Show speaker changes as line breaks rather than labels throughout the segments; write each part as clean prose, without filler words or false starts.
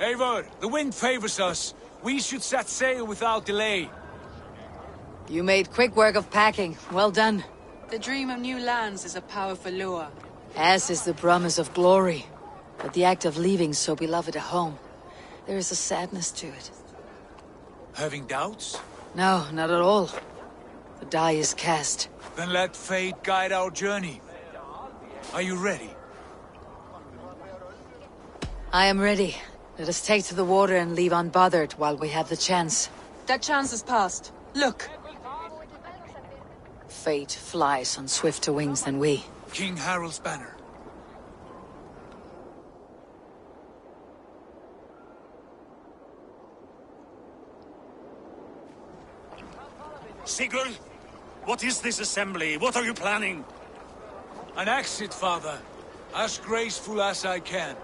Eivor, the wind favors us. We should set sail without delay.
You made quick work of packing. Well done.
The dream of new lands is a powerful lure.
As is the promise of glory. But the act of leaving so beloved a home, there is a sadness to it.
Having doubts?
No, not at all. The die is cast.
Then let fate guide our journey. Are you ready?
I am ready. Let us take to the water and leave unbothered while we have the chance.
That chance is past. Look!
Fate flies on swifter wings than we.
King Harald's banner.
Sigurd, what is this assembly? What are you planning?
An exit, father. As graceful as I can.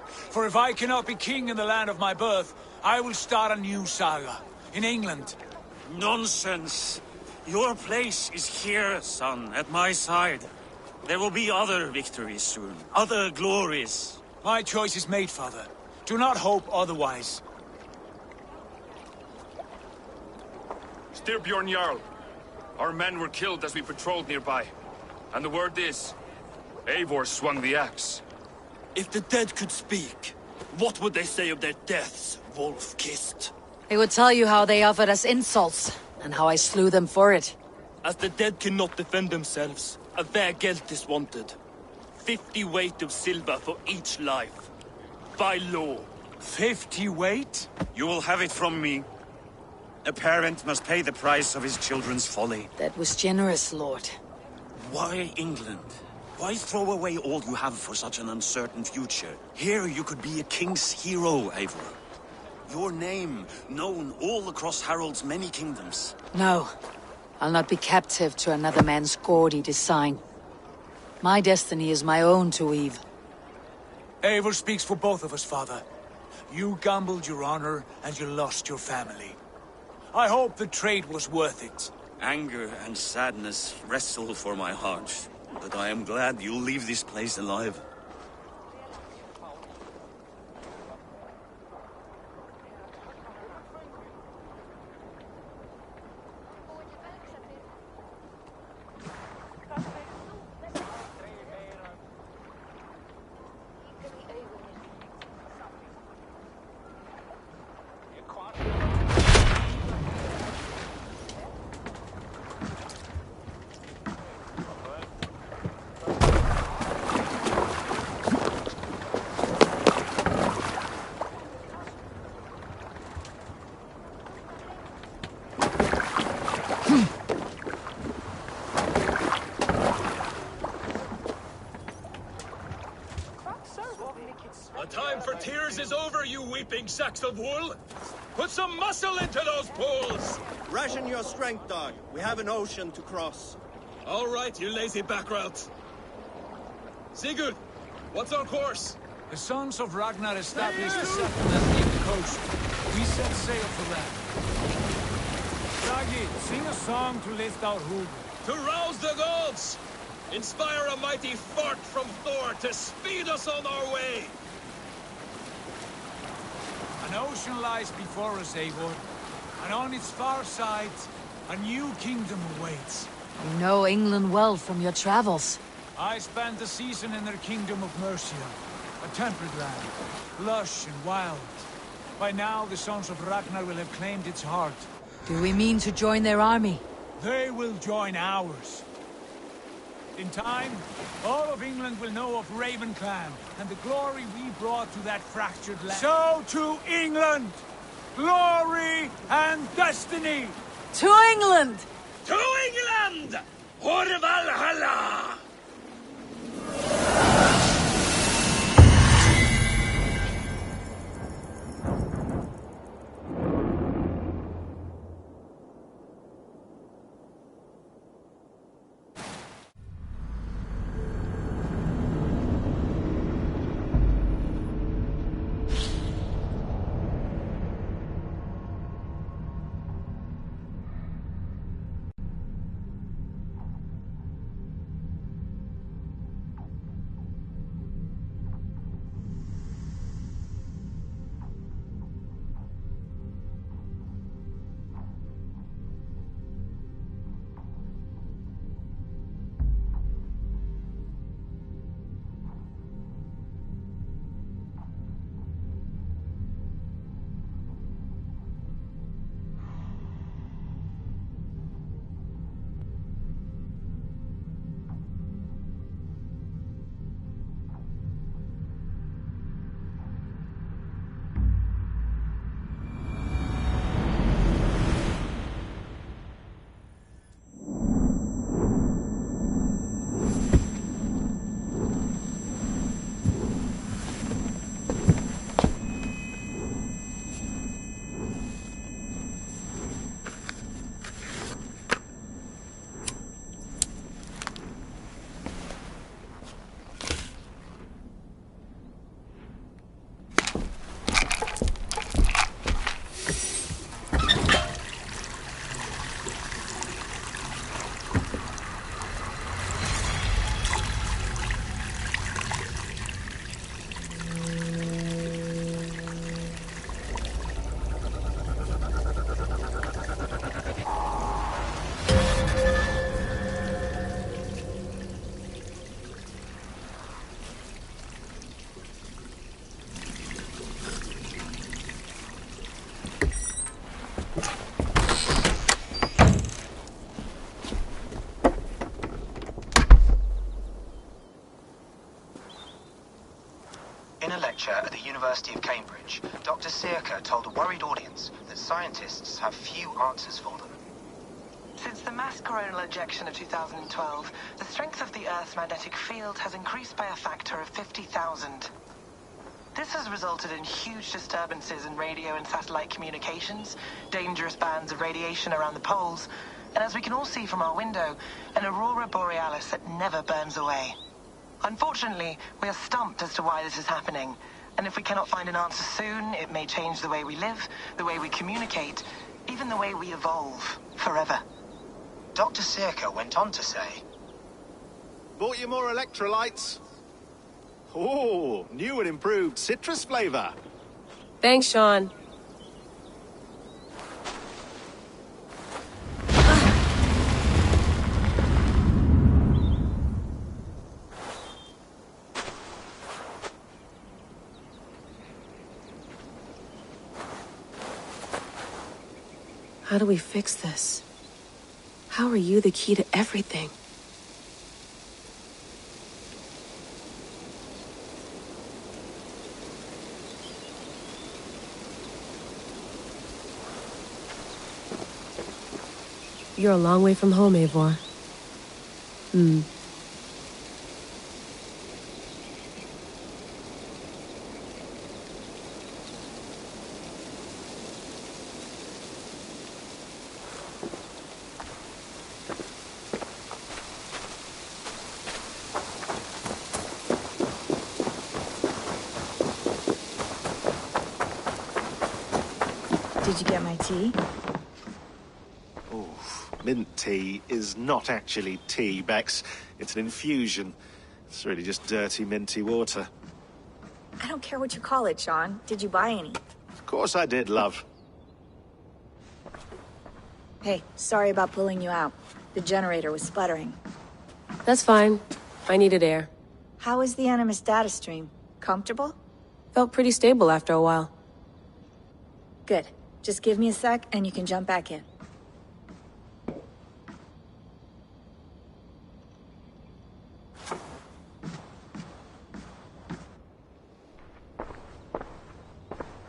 For if I cannot be king in the land of my birth, I will start a new saga. In England.
Nonsense. Your place is here, son, at my side. There will be other victories soon. Other glories.
My choice is made, father. Do not hope otherwise.
Styrbjorn Jarl. Our men were killed as we patrolled nearby. And the word is, Eivor swung the axe.
If the dead could speak, what would they say of their deaths, wolf-kissed?
They would tell you how they offered us insults, and how I slew them for it.
As the dead cannot defend themselves, a fair gelt is wanted. 50 weight of silver for each life. By law.
50 weight?
You will have it from me. A parent must pay the price of his children's folly.
That was generous, Lord.
Why England? Why throw away all you have for such an uncertain future? Here you could be a king's hero, Eivor. Your name known all across Harald's many kingdoms.
No. I'll not be captive to another man's gaudy design. My destiny is my own to weave.
Eivor speaks for both of us, father. You gambled your honor, and you lost your family. I hope the trade was worth it.
Anger and sadness wrestle for my heart, but I am glad you'll leave this place alive.
The time for tears is over, you weeping sacks of wool! Put some muscle into those pools!
Ration your strength, dog. We have an ocean to cross.
All right, you lazy backrout. Sigurd, what's our course?
The sons of Ragnar established a settlement near the coast. We set sail for them. Bragi, sing a song to lift our hood.
To rouse the gods! Inspire a mighty fart from Thor to speed us on our way!
An ocean lies before us, Eivor, and on its far side, a new kingdom awaits.
You know England well from your travels.
I spent a season in their kingdom of Mercia, a temperate land, lush and wild. By now, the sons of Ragnar will have claimed its heart.
Do we mean to join their army?
They will join ours. In time, all of England will know of Raven Clan and the glory we brought to that fractured land. So to England! Glory and destiny!
To England!
To England! For Valhalla!
In a lecture at the University of Cambridge, Dr. Circa told a worried audience that scientists have few answers for them. Since the mass coronal ejection of 2012, the strength of the Earth's magnetic field has increased by a factor of 50,000. This has resulted in huge disturbances in radio and satellite communications, dangerous bands of radiation around the poles, and as we can all see from our window, an aurora borealis that never burns away. Unfortunately, we are stumped as to why this is happening, and if we cannot find an answer soon, it may change the way we live, the way we communicate, even the way we evolve, forever. Dr. Circa went on to say,
Bought you more electrolytes? Oh, new and improved citrus flavor.
Thanks, Sean. How do we fix this? How are you the key to everything? You're a long way from home, Eivor.
Did you get my tea?
Mint tea is not actually tea, Bex. It's an infusion. It's really just dirty, minty water.
I don't care what you call it, Sean. Did you buy any?
Of course I did, love.
Hey, sorry about pulling you out. The generator was sputtering.
That's fine. I needed air.
How is the Animus data stream? Comfortable?
Felt pretty stable after a while.
Good. Just give me a sec and you can jump back in.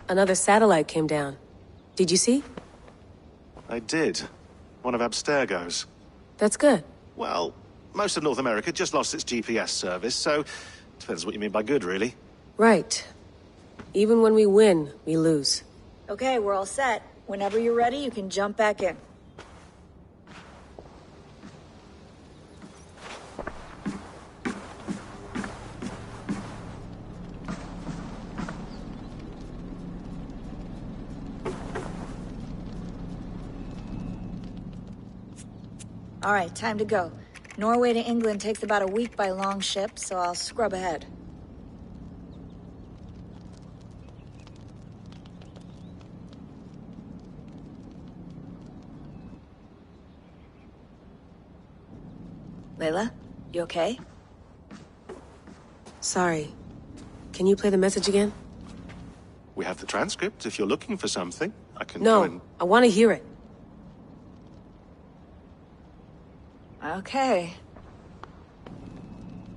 Another satellite came down. Did you see?
I did. One of Abstergo's.
That's good.
Well, most of North America just lost its GPS service, so depends what you mean by good, really.
Right. Even when we win, we lose.
Okay, we're all set. Whenever you're ready, you can jump back in. All right, time to go. Norway to England takes about a week by long ship, so I'll scrub ahead. Layla, you okay?
Sorry. Can you play the message again?
We have the transcript if you're looking for something. I can
No,
go and...
I want to hear it.
Okay.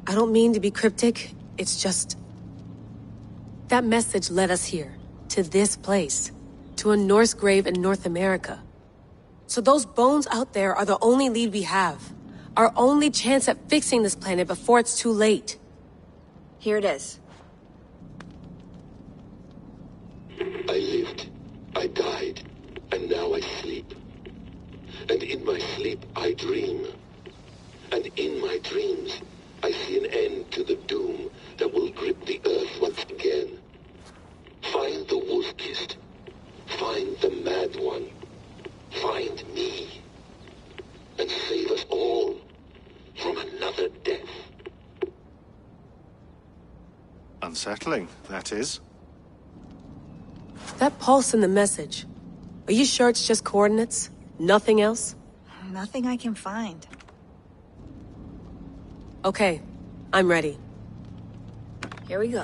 I don't mean to be cryptic. It's just... That message led us here. To this place. To a Norse grave in North America. So those bones out there are the only lead we have. Our only chance at fixing this planet before it's too late.
Here it is.
I lived, I died, and now I sleep. And in my sleep I dream. And in my dreams I see an end to the doom that will grip the earth once again. Find the wolf-kissed. Find the mad one. Find me. And save us all from another death.
Unsettling, that is.
That pulse in the message. Are you sure it's just coordinates? Nothing else?
Nothing I can find.
Okay, I'm ready.
Here we go.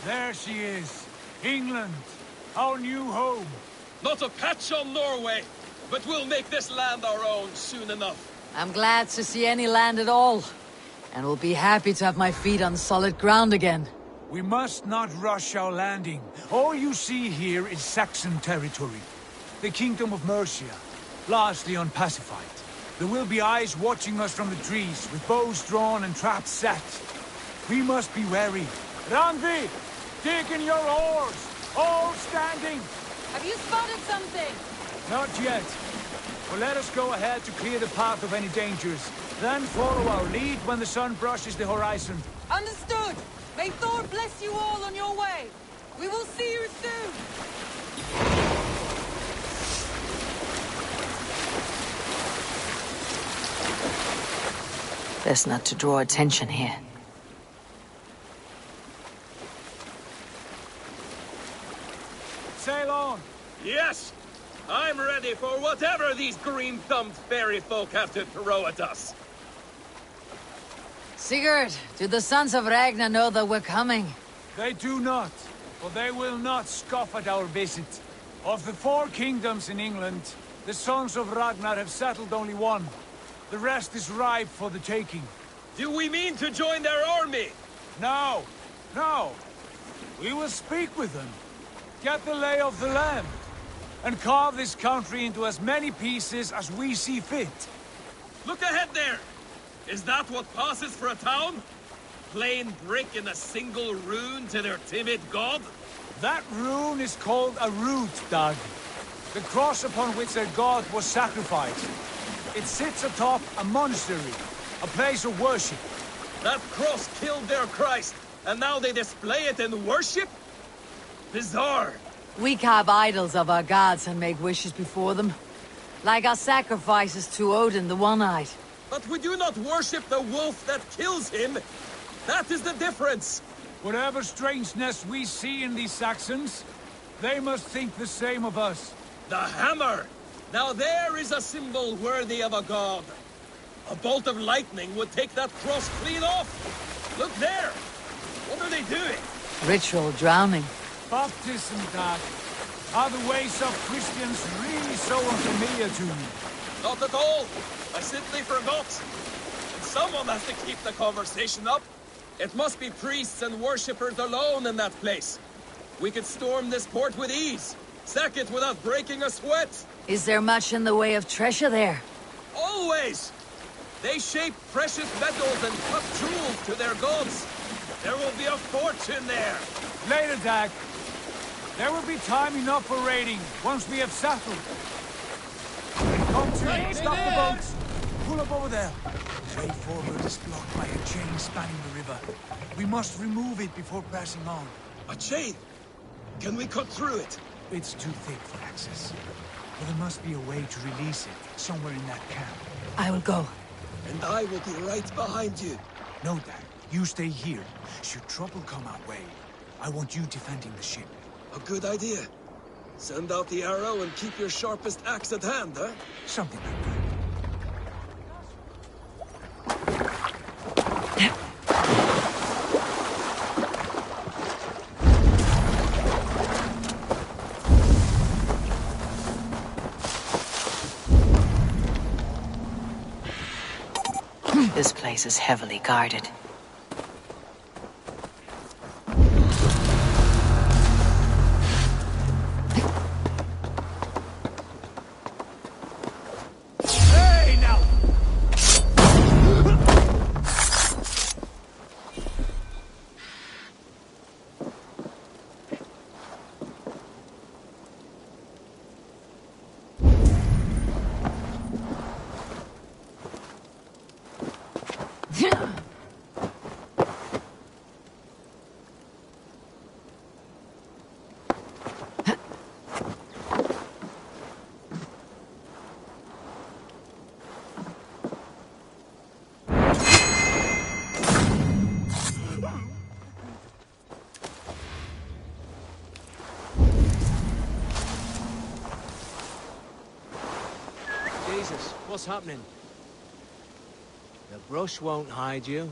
There she is. England, our new home.
Not a patch on Norway, but we'll make this land our own soon enough.
I'm glad to see any land at all, and will be happy to have my feet on solid ground again.
We must not rush our landing. All you see here is Saxon territory. The Kingdom of Mercia, largely unpacified. There will be eyes watching us from the trees, with bows drawn and traps set. We must be wary. Randvi, dig in your oars! All standing!
Have you spotted something?
Not yet. But let us go ahead to clear the path of any dangers. Then follow our lead when the sun brushes the horizon.
Understood! May Thor bless you all on your way! We will see you soon!
Best not to draw attention here.
Sail on!
Yes! I'm ready for whatever these green-thumbed fairy folk have to throw at us.
Sigurd, do the sons of Ragnar know that we're coming?
They do not, but they will not scoff at our visit. Of the 4 kingdoms in England, the sons of Ragnar have settled only one. The rest is ripe for the taking.
Do we mean to join their army?
No, no. We will speak with them, get the lay of the land, and carve this country into as many pieces as we see fit.
Look ahead there! Is that what passes for a town? Plain brick in a single rune to their timid god?
That rune is called a root, Dag. The cross upon which their god was sacrificed. It sits atop a monastery, a place of worship.
That cross killed their Christ, and now they display it in worship? Bizarre.
We carve idols of our gods and make wishes before them. Like our sacrifices to Odin the One-Eyed.
But we do not worship the wolf that kills him. That is the difference.
Whatever strangeness we see in these Saxons, they must think the same of us.
The hammer! Now there is a symbol worthy of a god. A bolt of lightning would take that cross clean off. Look there! What are they doing?
Ritual drowning.
Baptism, Dag. Are the ways of Christians really so unfamiliar to you?
Not at all. I simply forgot. And someone has to keep the conversation up. It must be priests and worshippers alone in that place. We could storm this port with ease. Sack it without breaking a sweat.
Is there much in the way of treasure there?
Always! They shape precious metals and cut jewels to their gods. There will be a fortune there.
Later, Dag. There will be time enough for raiding, once we have settled. Come to, stop the boats. Pull up over there. The way forward is blocked by a chain spanning the river. We must remove it before pressing on.
A chain? Can we cut through it?
It's too thick for access. But there must be a way to release it, somewhere in that camp.
I will go.
And I will be right behind you.
No, Dad. You stay here. Should trouble come our way, I want you defending the ship.
A good idea. Send out the arrow and keep your sharpest axe at hand, huh?
Something like that.
This place is heavily guarded.
Jesus, what's happening? The brush won't hide you.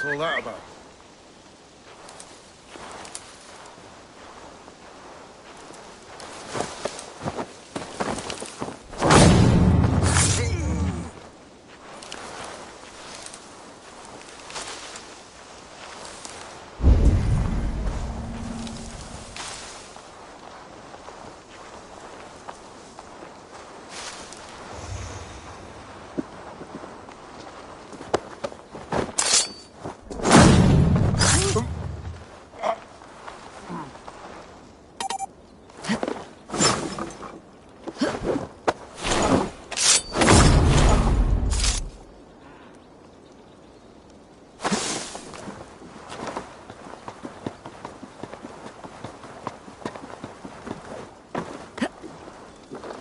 What's all that about?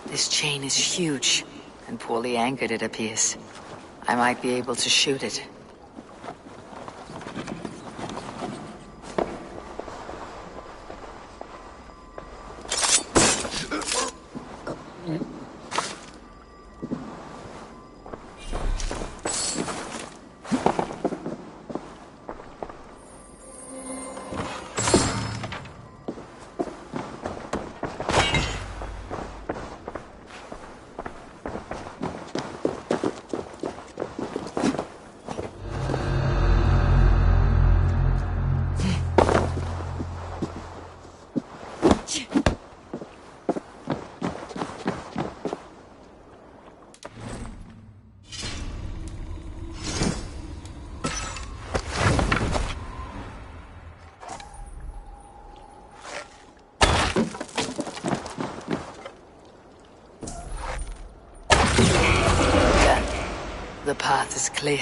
This chain is huge, and poorly anchored it appears. I might be able to shoot it. The path is clear.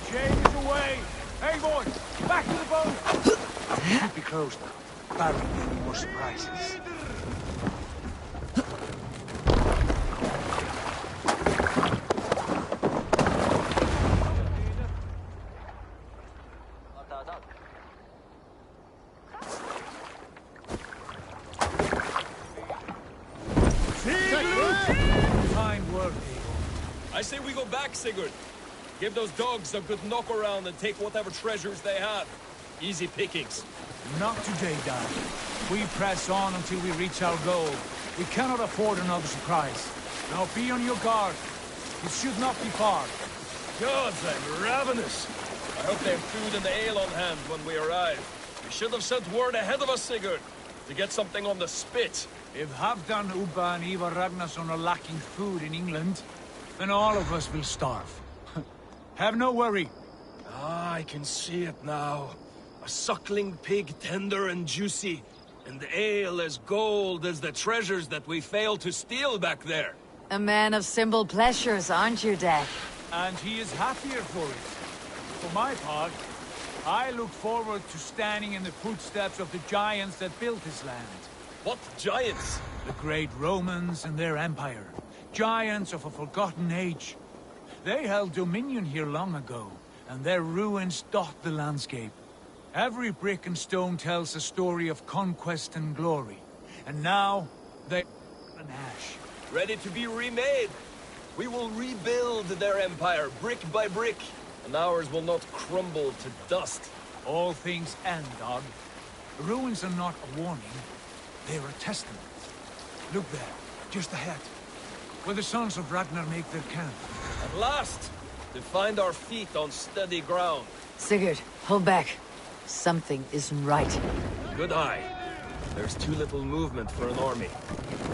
Chain is away! Hey, boy! Back to the boat! Keep it closed. Barry, any more surprises. Fine work, Eagle.
I say we go back, Sigurd. Give those dogs a good knock around and take whatever treasures they have. Easy pickings.
Not today, Dad. We press on until we reach our goal. We cannot afford another surprise. Now be on your guard. It should not be far.
Gods, I'm ravenous. I hope they have food and ale on hand when we arrive. We should have sent word ahead of us, Sigurd, to get something on the spit.
If Halfdan, Ubba and Ivar Ragnarsson are lacking food in England, then all of us will starve. Have no worry.
Ah, I can see it now. A suckling pig, tender and juicy, and ale as gold as the treasures that we failed to steal back there.
A man of simple pleasures, aren't you, Dad?
And he is happier for it. For my part, I look forward to standing in the footsteps of the giants that built this land.
What giants?
The great Romans and their empire. Giants of a forgotten age. They held dominion here long ago, and their ruins dot the landscape. Every brick and stone tells a story of conquest and glory. And now, they an ash.
Ready to be remade. We will rebuild their empire, brick by brick, and ours will not crumble to dust.
All things end, Dog. Ruins are not a warning. They're a testament. Look there, just ahead, where the sons of Ragnar make their camp.
At last, to find our feet on steady ground.
Sigurd, hold back. Something isn't right.
Good eye. There's too little movement for an army.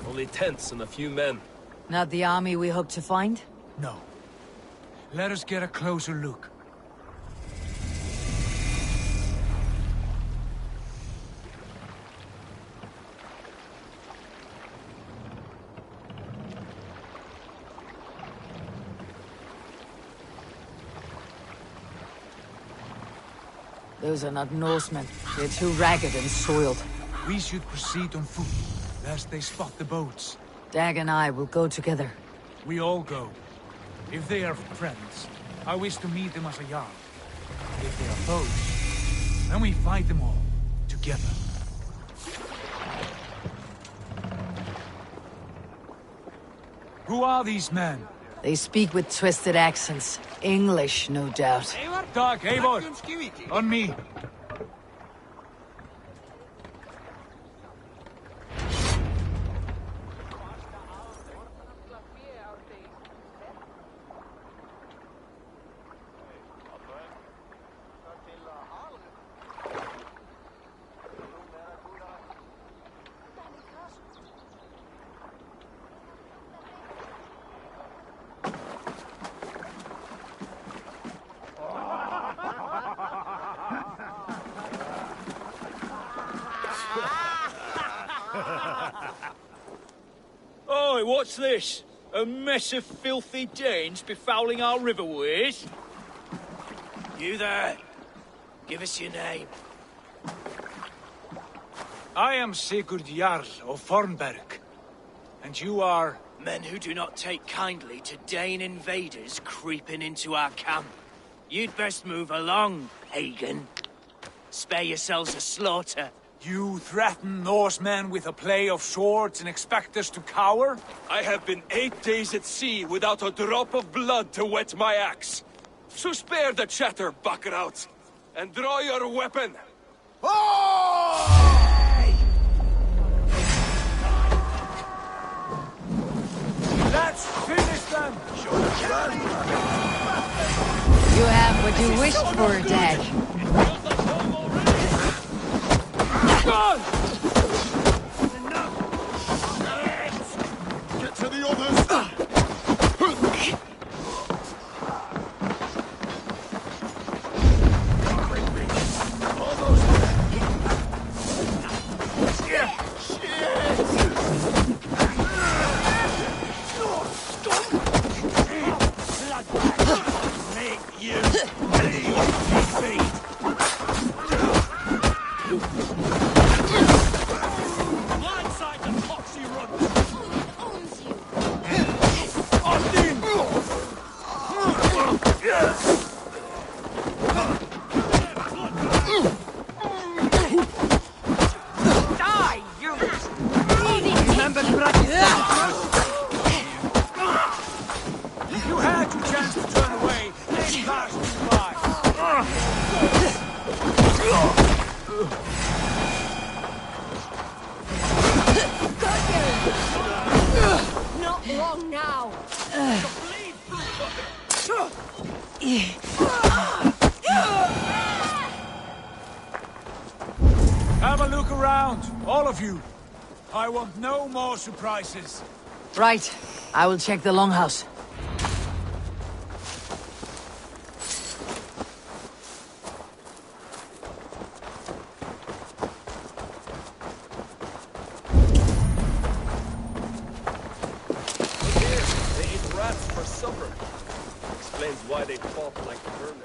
Only tents and a few men.
Not the army we hope to find?
No. Let us get a closer look.
Those are not Norsemen. They're too ragged and soiled.
We should proceed on foot, lest they spot the boats.
Dag and I will go together.
We all go. If they are friends, I wish to meet them as a Jarl. If they are foes, then we fight them all, together. Who are these men?
They speak with twisted accents. English, no doubt.
Dag, Eivor! On me!
Oi, what's this? A mess of filthy Danes befouling our riverways?
You there. Give us your name.
I am Sigurd Jarl of Fornberg. And you are...
Men who do not take kindly to Dane invaders creeping into our camp. You'd best move along, pagan. Spare yourselves a slaughter.
You threaten Norsemen with a play of swords and expect us to cower?
I have been 8 days at sea without a drop of blood to wet my axe. So spare the chatter, buckerouts, and draw your weapon.
Let's finish them!
You have what you wished for, Dag.
Get to the others!
You had your chance to turn away, then passed you by.
Not long now.
Have a look around, all of you. I want no more surprises.
Right. I will check the longhouse.
They eat rats for supper. Explains why they fought like vermin.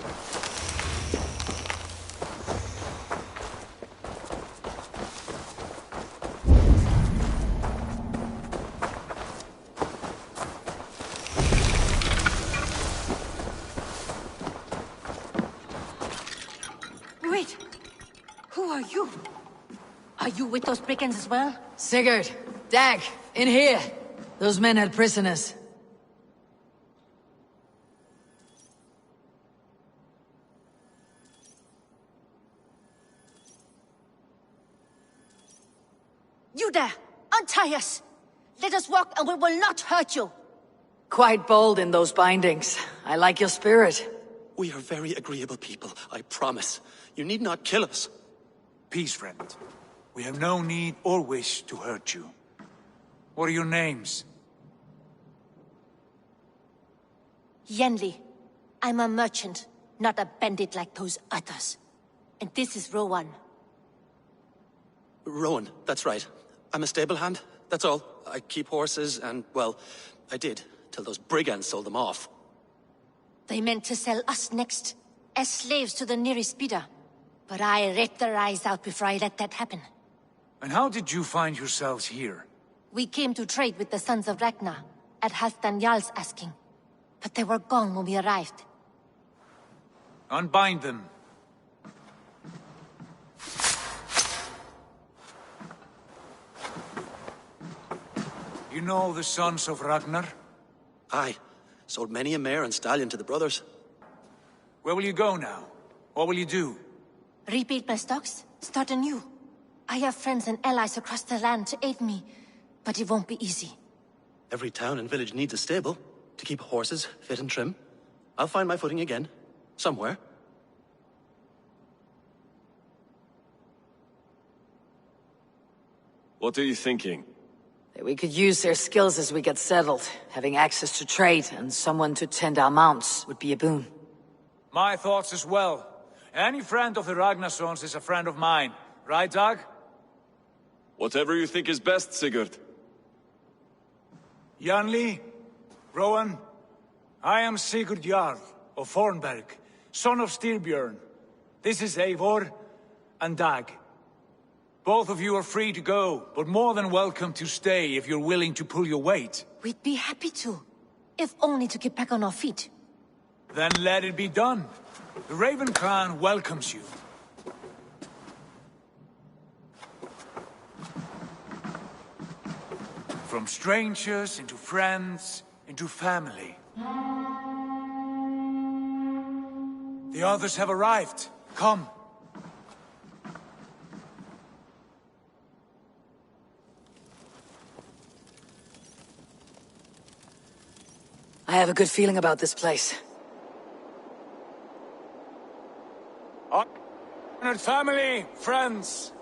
Wait. Who are you? Are you with those brigands as well?
Sigurd, Dag, in here. Those men had prisoners.
You there! Untie us! Let us walk and we will not hurt you!
Quite bold in those bindings. I like your spirit.
We are very agreeable people, I promise. You need not kill us.
Peace, friend. We have no need or wish to hurt you. What are your names?
Yenli. I'm a merchant, not a bandit like those others. And this is Rowan.
Rowan, that's right. I'm a stable hand, that's all. I keep horses and, well, I did, till those brigands sold them off.
They meant to sell us next, as slaves to the nearest bidder. But I ripped their eyes out before I let that happen.
And how did you find yourselves here?
We came to trade with the Sons of Ragnar, at Halfdan Jarl's asking. But they were gone when we arrived.
Unbind them. You know the Sons of Ragnar?
Aye.
Sold many a mare and stallion to the brothers.
Where will you go now? What will you do?
Rebuild my stocks? Start anew. I have friends and allies across the land to aid me, but it won't be easy.
Every town and village needs a stable to keep horses fit and trim. I'll find my footing again. Somewhere.
What are you thinking?
That we could use their skills as we get settled. Having access to trade and someone to tend our mounts would be a boon.
My thoughts as well. Any friend of the Ragnarsons is a friend of mine. Right, Dag?
Whatever you think is best, Sigurd.
Janli, Rowan, I am Sigurd Jarl of Fornberg, son of Styrbjörn. This is Eivor and Dag. Both of you are free to go, but more than welcome to stay if you're willing to pull your weight.
We'd be happy to, if only to get back on our feet.
Then let it be done. The Raven clan welcomes you. From strangers into friends, into family. The others have arrived. Come.
I have a good feeling about this place.
Honored family, friends,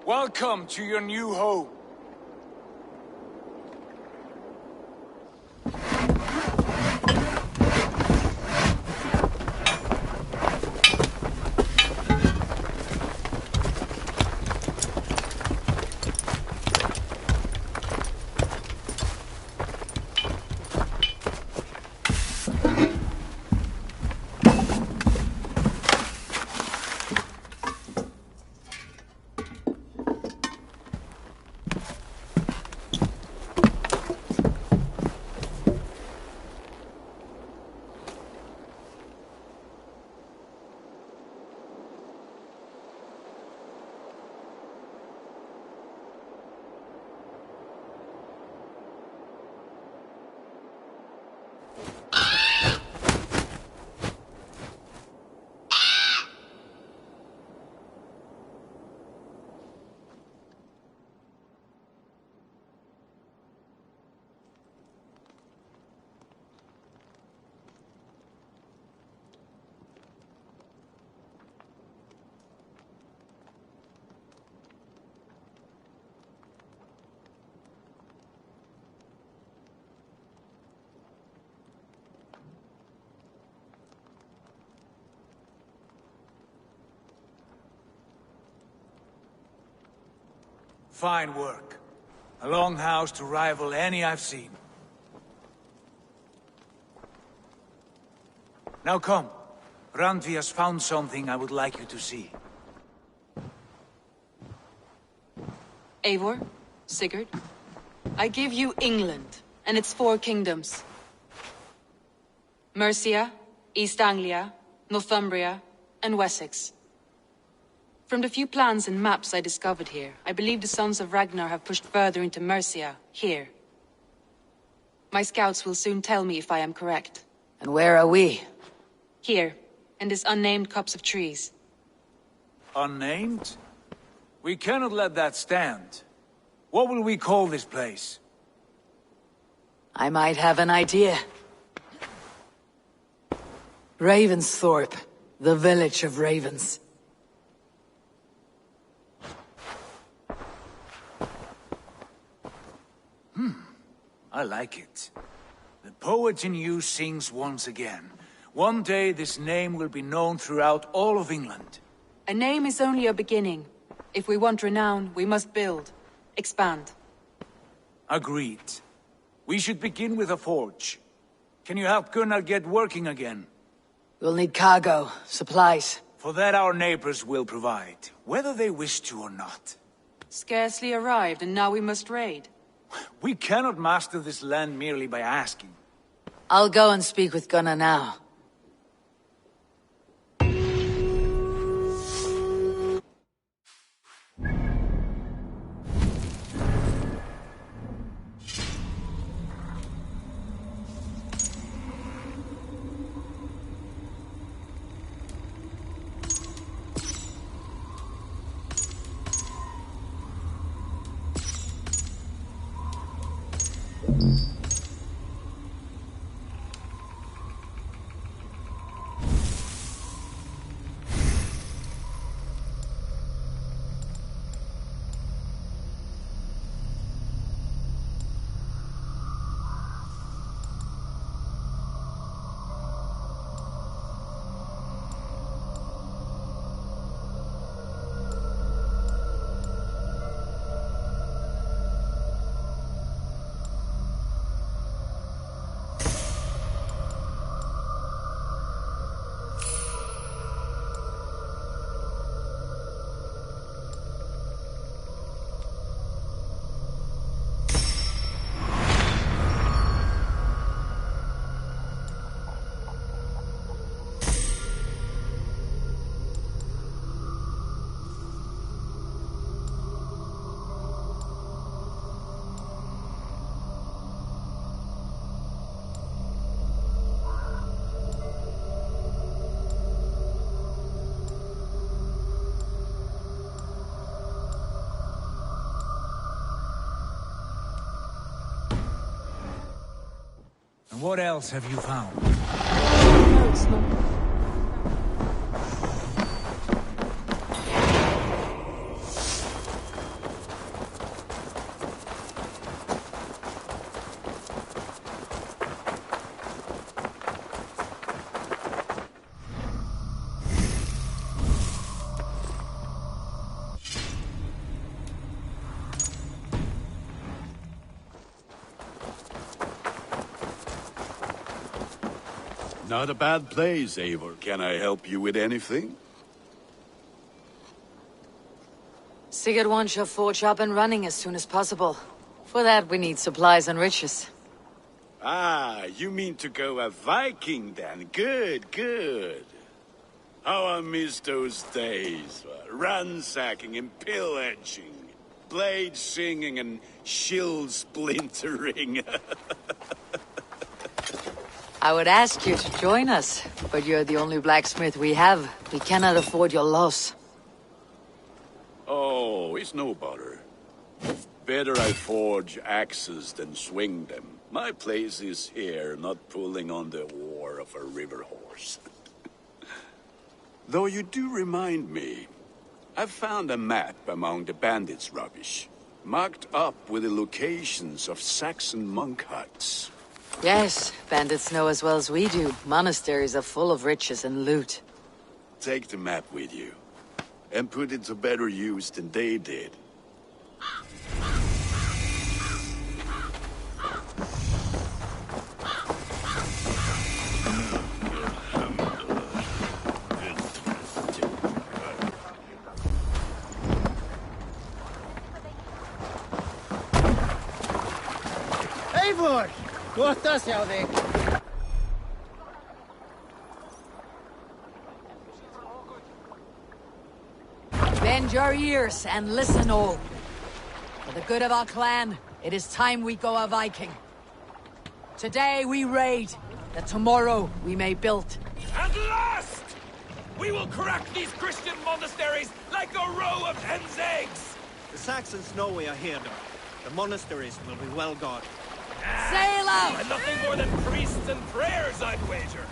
welcome to your new home. Fine work. A longhouse to rival any I've seen. Now come. Randvi has found something I would like you to see.
Eivor, Sigurd, I give you England and its 4 kingdoms. Mercia, East Anglia, Northumbria, and Wessex. From the few plans and maps I discovered here, I believe the Sons of Ragnar have pushed further into Mercia, here. My scouts will soon tell me if I am correct.
And where are we?
Here, in this unnamed copse of trees.
Unnamed? We cannot let that stand. What will we call this place?
I might have an idea. Ravensthorpe, the village of ravens.
I like it. The poet in you sings once again. One day this name will be known throughout all of England.
A name is only a beginning. If we want renown, we must build, expand.
Agreed. We should begin with a forge. Can you help Gunnar get working again?
We'll need cargo, supplies.
For that our neighbors will provide, whether they wish to or not.
Scarcely arrived, and now we must raid.
We cannot master this land merely by asking.
I'll go and speak with Gunnar now.
And what else have you found?
No, it's not.
Not a bad place, Eivor. Can I help you with anything?
Sigurd wants your forge up and running as soon as possible. For that, we need supplies and riches.
Ah, you mean to go a Viking then? Good, good. How I miss those days. Ransacking and pillaging. Blade singing and shield splintering.
I would ask you to join us, but you're the only blacksmith we have. We cannot afford your loss.
Oh, it's no bother. Better I forge axes than swing them. My place is here, not pulling on the oar of a river horse. Though you do remind me, I've found a map among the bandits' rubbish, marked up with the locations of Saxon monk huts.
Yes, bandits know as well as we do. Monasteries are full of riches and loot.
Take the map with you, and put it to better use than they did.
Eivor! Borta hjá þig!
Bend your ears and listen all. For the good of our clan, it is time we go a Viking. Today we raid, that tomorrow we may build.
At last! We will crack these Christian monasteries like a row of hen's eggs!
The Saxons know we are here, though. The monasteries will be well guarded.
Sail out!
And nothing more than priests and prayers, I'd wager.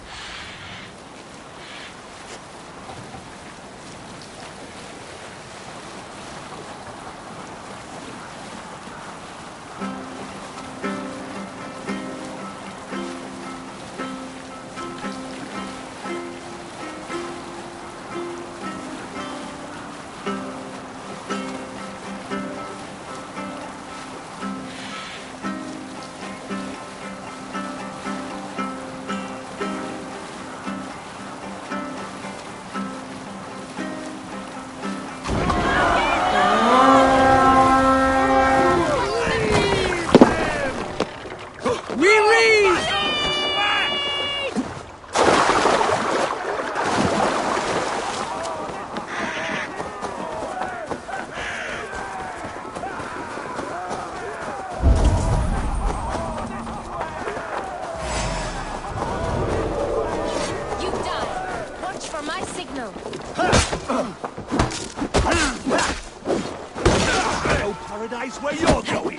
Paradise where you're going!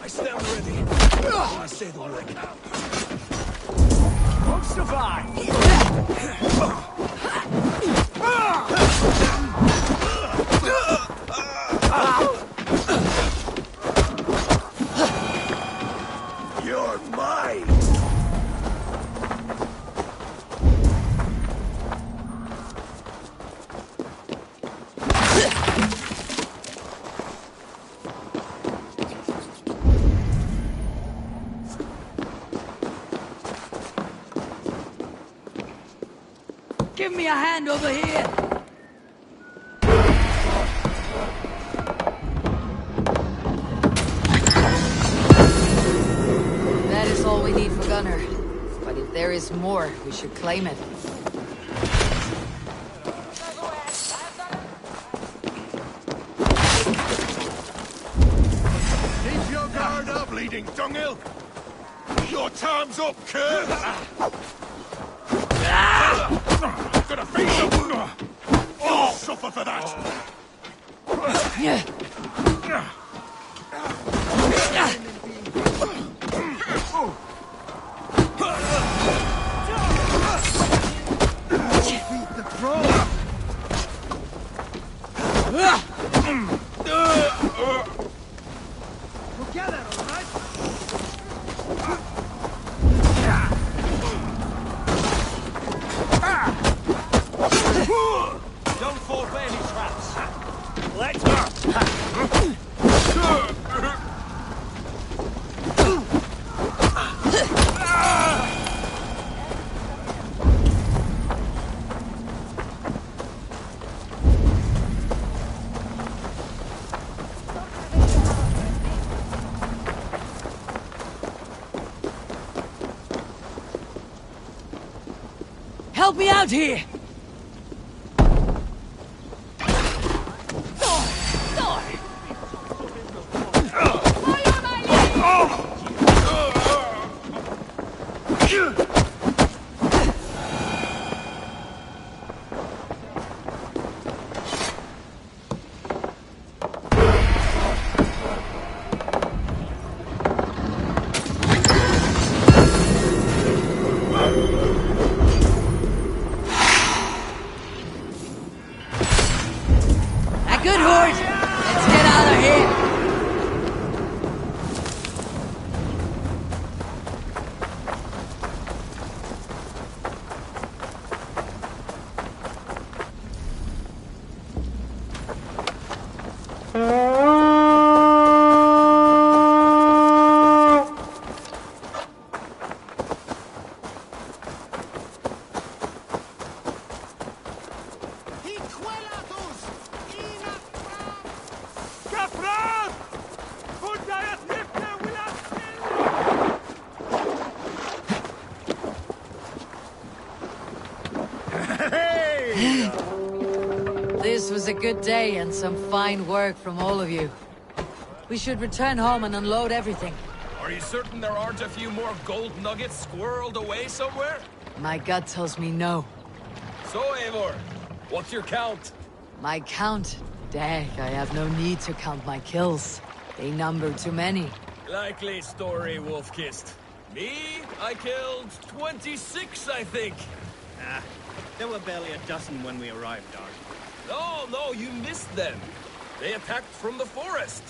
I stand ready. I say the word. Won't survive! You're mine!
Give me a hand over here! That is all we need for Gunnar. But if there is more, we should claim it.
Keep your guard up, bleeding dunghill! Your time's up, Kurt! Gonna face him!
enough of that!
Defeat the throne! Together, all right? Don't fall for any traps. Let her.
Help me out here! Good horde! Let's get out of here! This was a good day and some fine work from all of you. We should return home and unload everything.
Are you certain there aren't a few more gold nuggets squirreled away somewhere?
My gut tells me no.
So, Eivor, what's your count?
My count? Dag, I have no need to count my kills. They number too many.
Likely story, Wolfkist. Me? I killed 26, I think.
Ah, there were barely a dozen when we arrived, Dark.
No, you missed them. They attacked from the forest.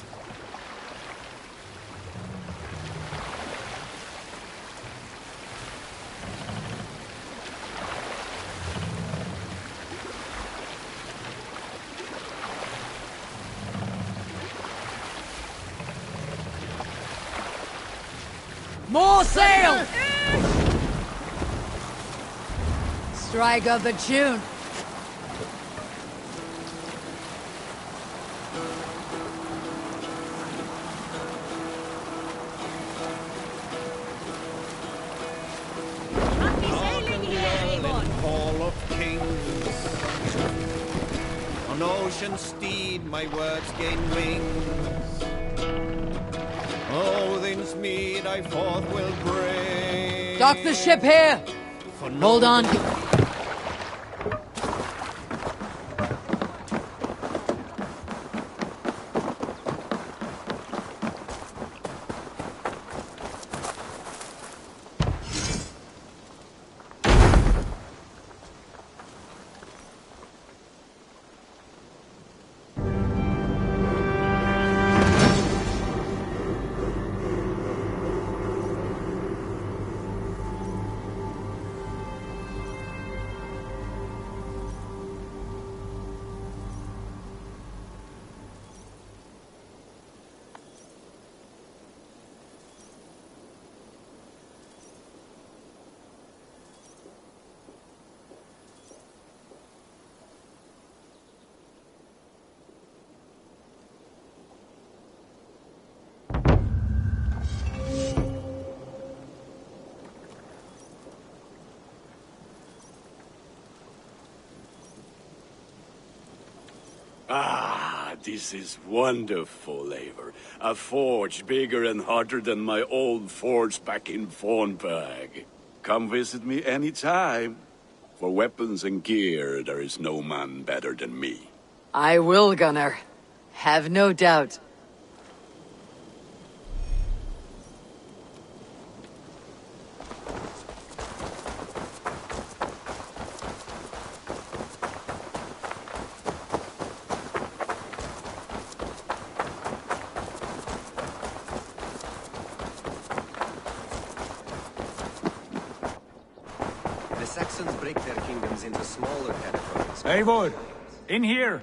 More sail! Strike up the tune.
Hall of Kings. On ocean steed my words gain wings. Odin's mead I forth will bring.
Dock the ship here! Hold on.
Ah, this is wonderful, Eivor. A forge bigger and hotter than my old forge back in Fornberg. Come visit me any time. For weapons and gear, there is no man better than me.
I will, Gunnar. Have no doubt.
The Saxons break their kingdoms into smaller territories.
Eivor, in here!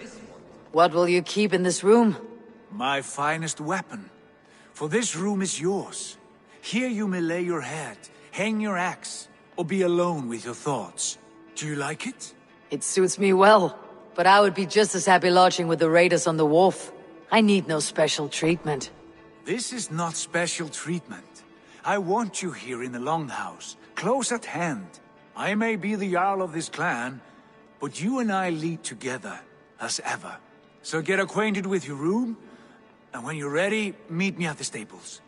What will you keep in this room?
My finest weapon. For this room is yours. Here you may lay your head, hang your axe, or be alone with your thoughts. Do you like it?
It suits me well, but I would be just as happy lodging with the raiders on the wharf. I need no special treatment.
This is not special treatment. I want you here in the Longhouse, close at hand. I may be the Jarl of this clan, but you and I lead together, as ever. So get acquainted with your room, and when you're ready, meet me at the stables.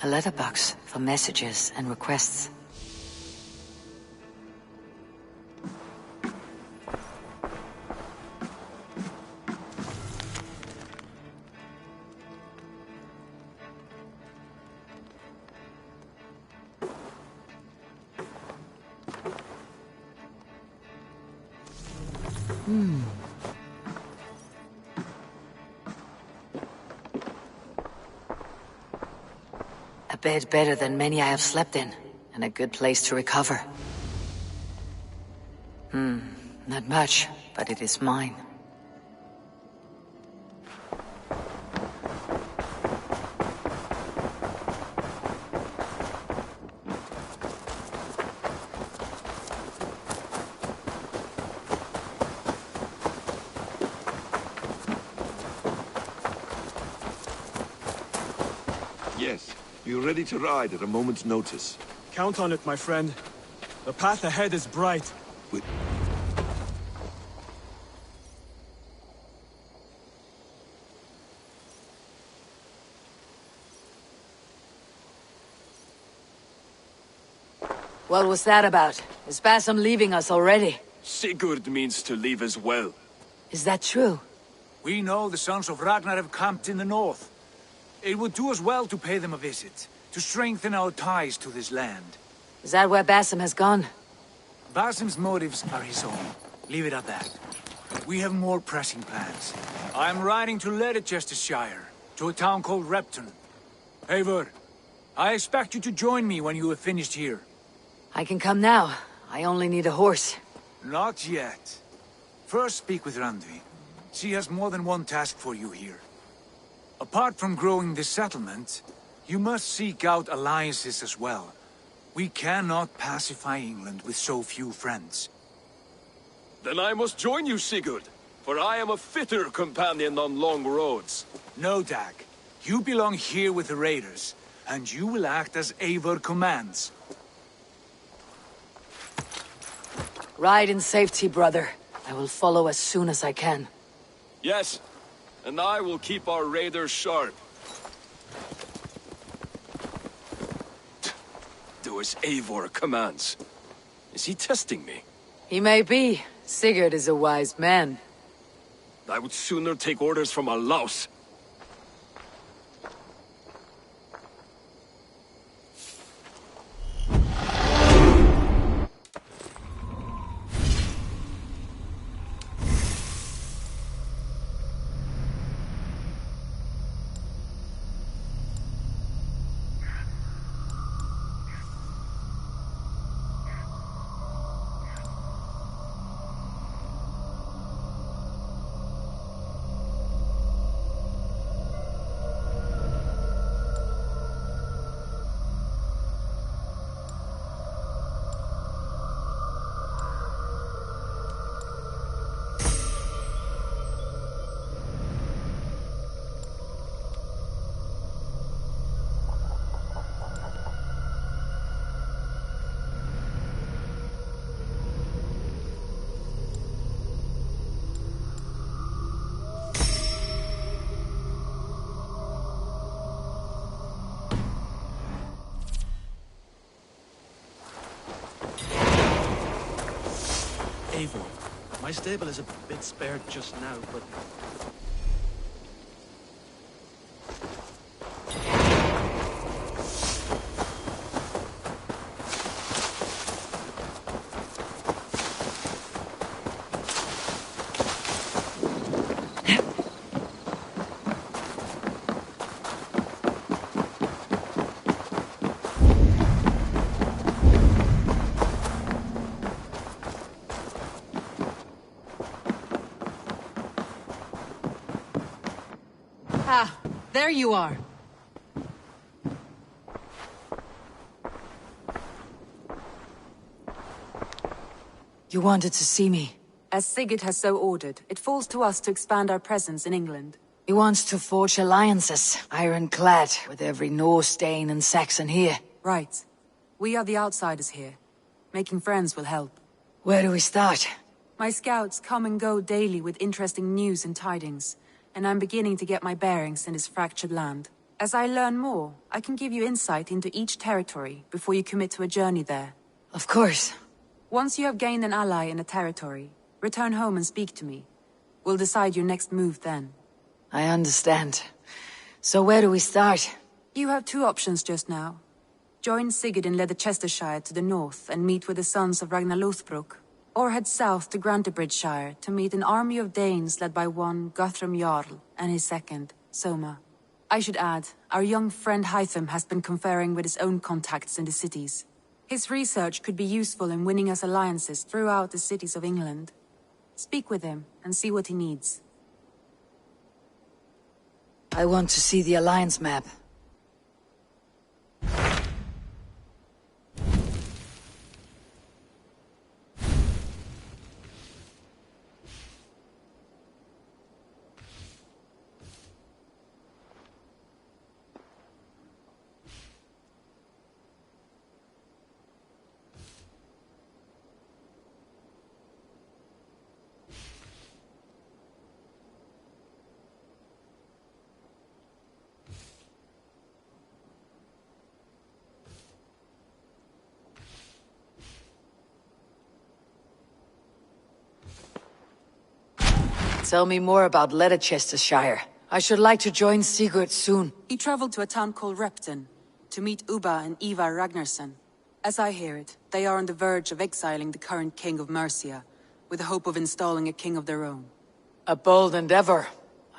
A letterbox for messages and requests. A bed better than many I have slept in, and a good place to recover. Not much, but it is mine.
Yes, you're ready to ride at a moment's notice.
Count on it, my friend. The path ahead is bright.
What was that about? Is Basim leaving us already?
Sigurd means to leave as well.
Is that true?
We know the sons of Ragnar have camped in the north. It would do us well to pay them a visit, to strengthen our ties to this land.
Is that where Basim has gone?
Basim's motives are his own. Leave it at that. We have more pressing plans. I'm riding to Leicestershire, to a town called Repton. Eivor, I expect you to join me when you have finished here.
I can come now. I only need a horse.
Not yet. First speak with Randvi. She has more than one task for you here. Apart from growing this settlement, you must seek out alliances as well. We cannot pacify England with so few friends.
Then I must join you, Sigurd, for I am a fitter companion on long roads.
No, Dag. You belong here with the raiders, and you will act as Eivor commands.
Ride in safety, brother. I will follow as soon as I can.
Yes, and I will keep our raiders sharp. Do as Eivor commands. Is he testing me?
He may be. Sigurd is a wise man.
I would sooner take orders from a louse.
Eivor. My stable is a bit spared just now, but...
Ah, there you are.
You wanted to see me?
As Sigurd has so ordered, it falls to us to expand our presence in England.
He wants to forge alliances, ironclad, with every Norse, Dane and Saxon here.
Right. We are the outsiders here. Making friends will help.
Where do we start?
My scouts come and go daily with interesting news and tidings, and I'm beginning to get my bearings in this fractured land. As I learn more, I can give you insight into each territory before you commit to a journey there.
Of course.
Once you have gained an ally in a territory, return home and speak to me. We'll decide your next move then.
I understand. So where do we start?
You have two options just now. Join Sigurd in Leicestershire to the north and meet with the sons of Ragnar Lothbrok, or head south to Grantebridgeshire to meet an army of Danes led by one Guthrum Jarl and his second, Soma. I should add, our young friend Hytham has been conferring with his own contacts in the cities. His research could be useful in winning us alliances throughout the cities of England. Speak with him and see what he needs.
I want to see the alliance map. Tell me more about Leicestershire. I should like to join Sigurd soon.
He traveled to a town called Repton to meet Ubba and Ivar Ragnarsson. As I hear it, they are on the verge of exiling the current king of Mercia, with the hope of installing a king of their own.
A bold endeavor.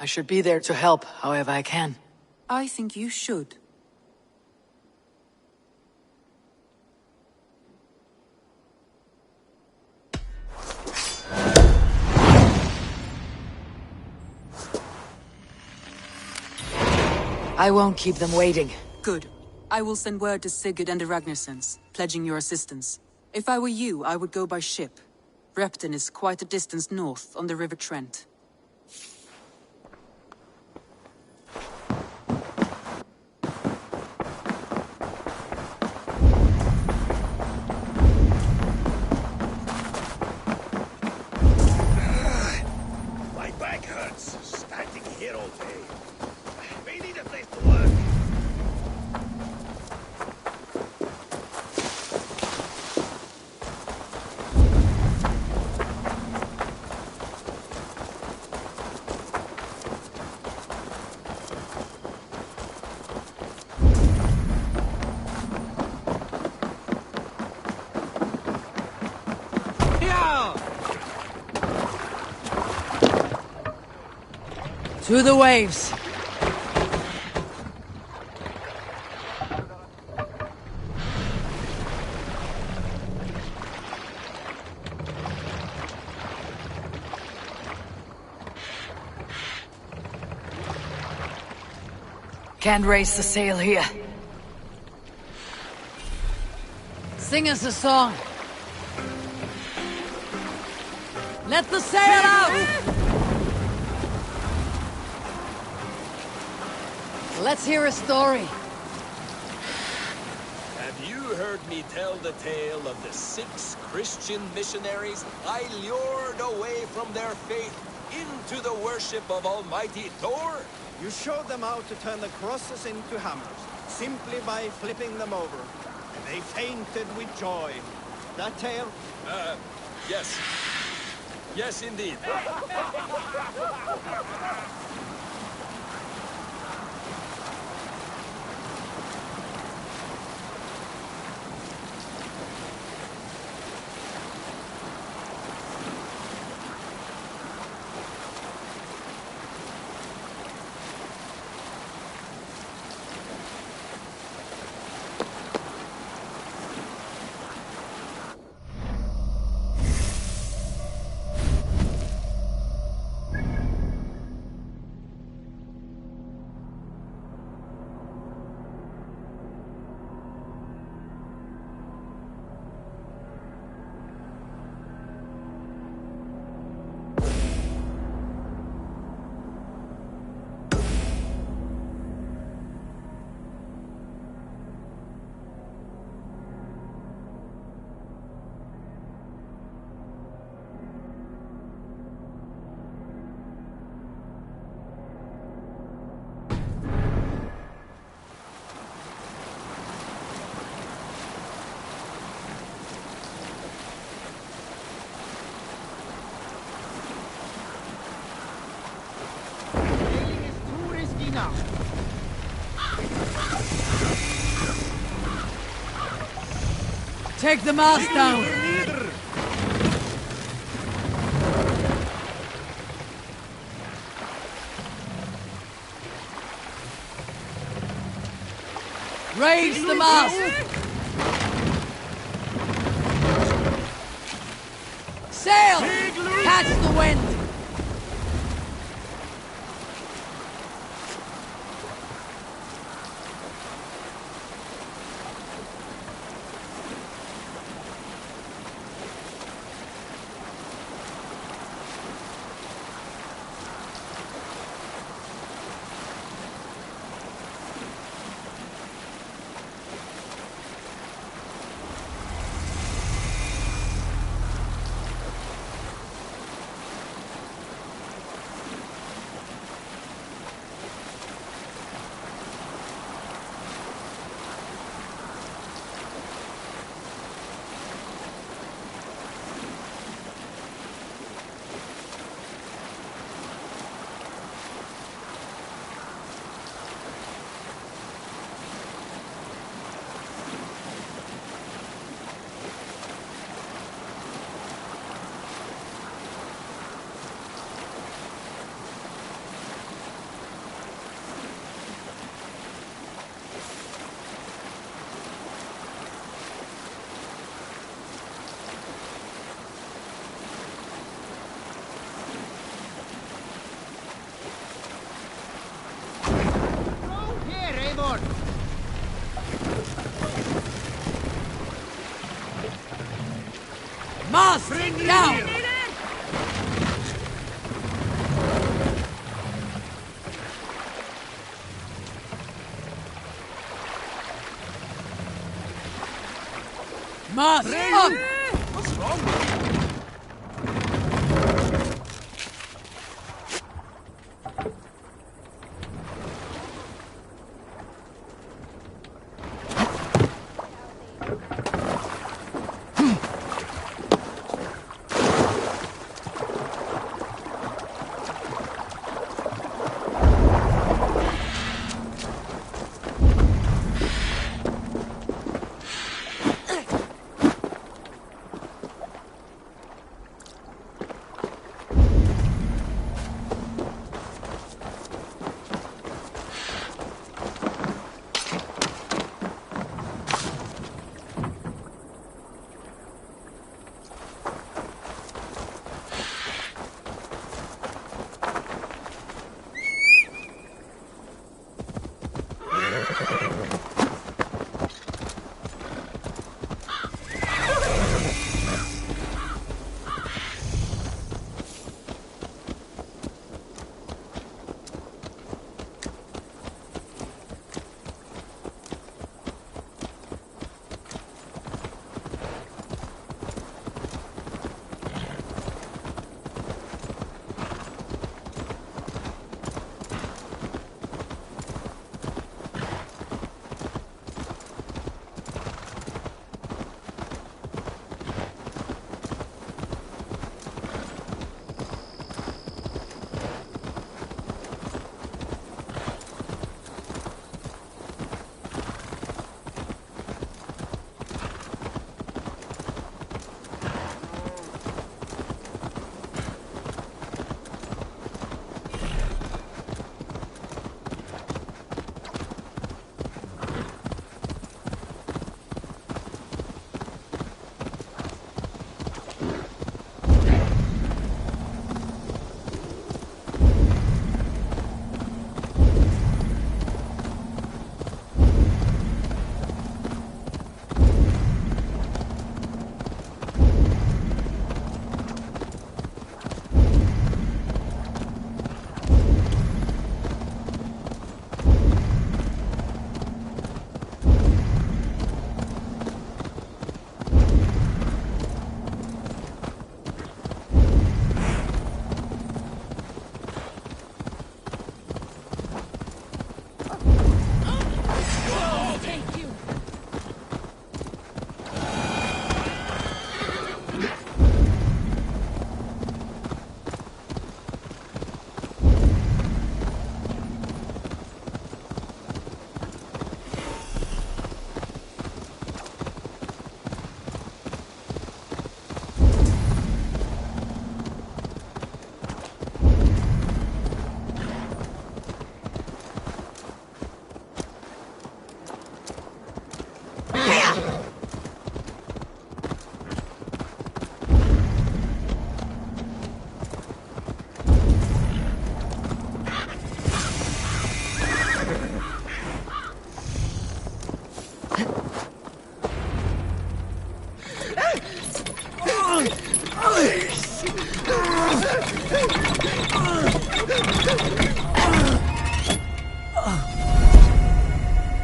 I should be there to help, however I can.
I think you should.
I won't keep them waiting.
Good. I will send word to Sigurd and the Ragnarssons, pledging your assistance. If I were you, I would go by ship. Repton is quite a distance north on the River Trent.
My back hurts, standing here all day. We need a place to work.
To the waves! Can't raise the sail here. Sing us a song. Let the sail out! Let's hear a story.
Have you heard me tell the tale of the 6 Christian missionaries I lured away from their faith into the worship of Almighty Thor?
You showed them how to turn the crosses into hammers, simply by flipping them over. And they fainted with joy. That tale?
Yes. Yes, indeed.
Take the mast down! Raise the mast! Sail! Catch the wind! Mast down! Mast up!
What's wrong with you?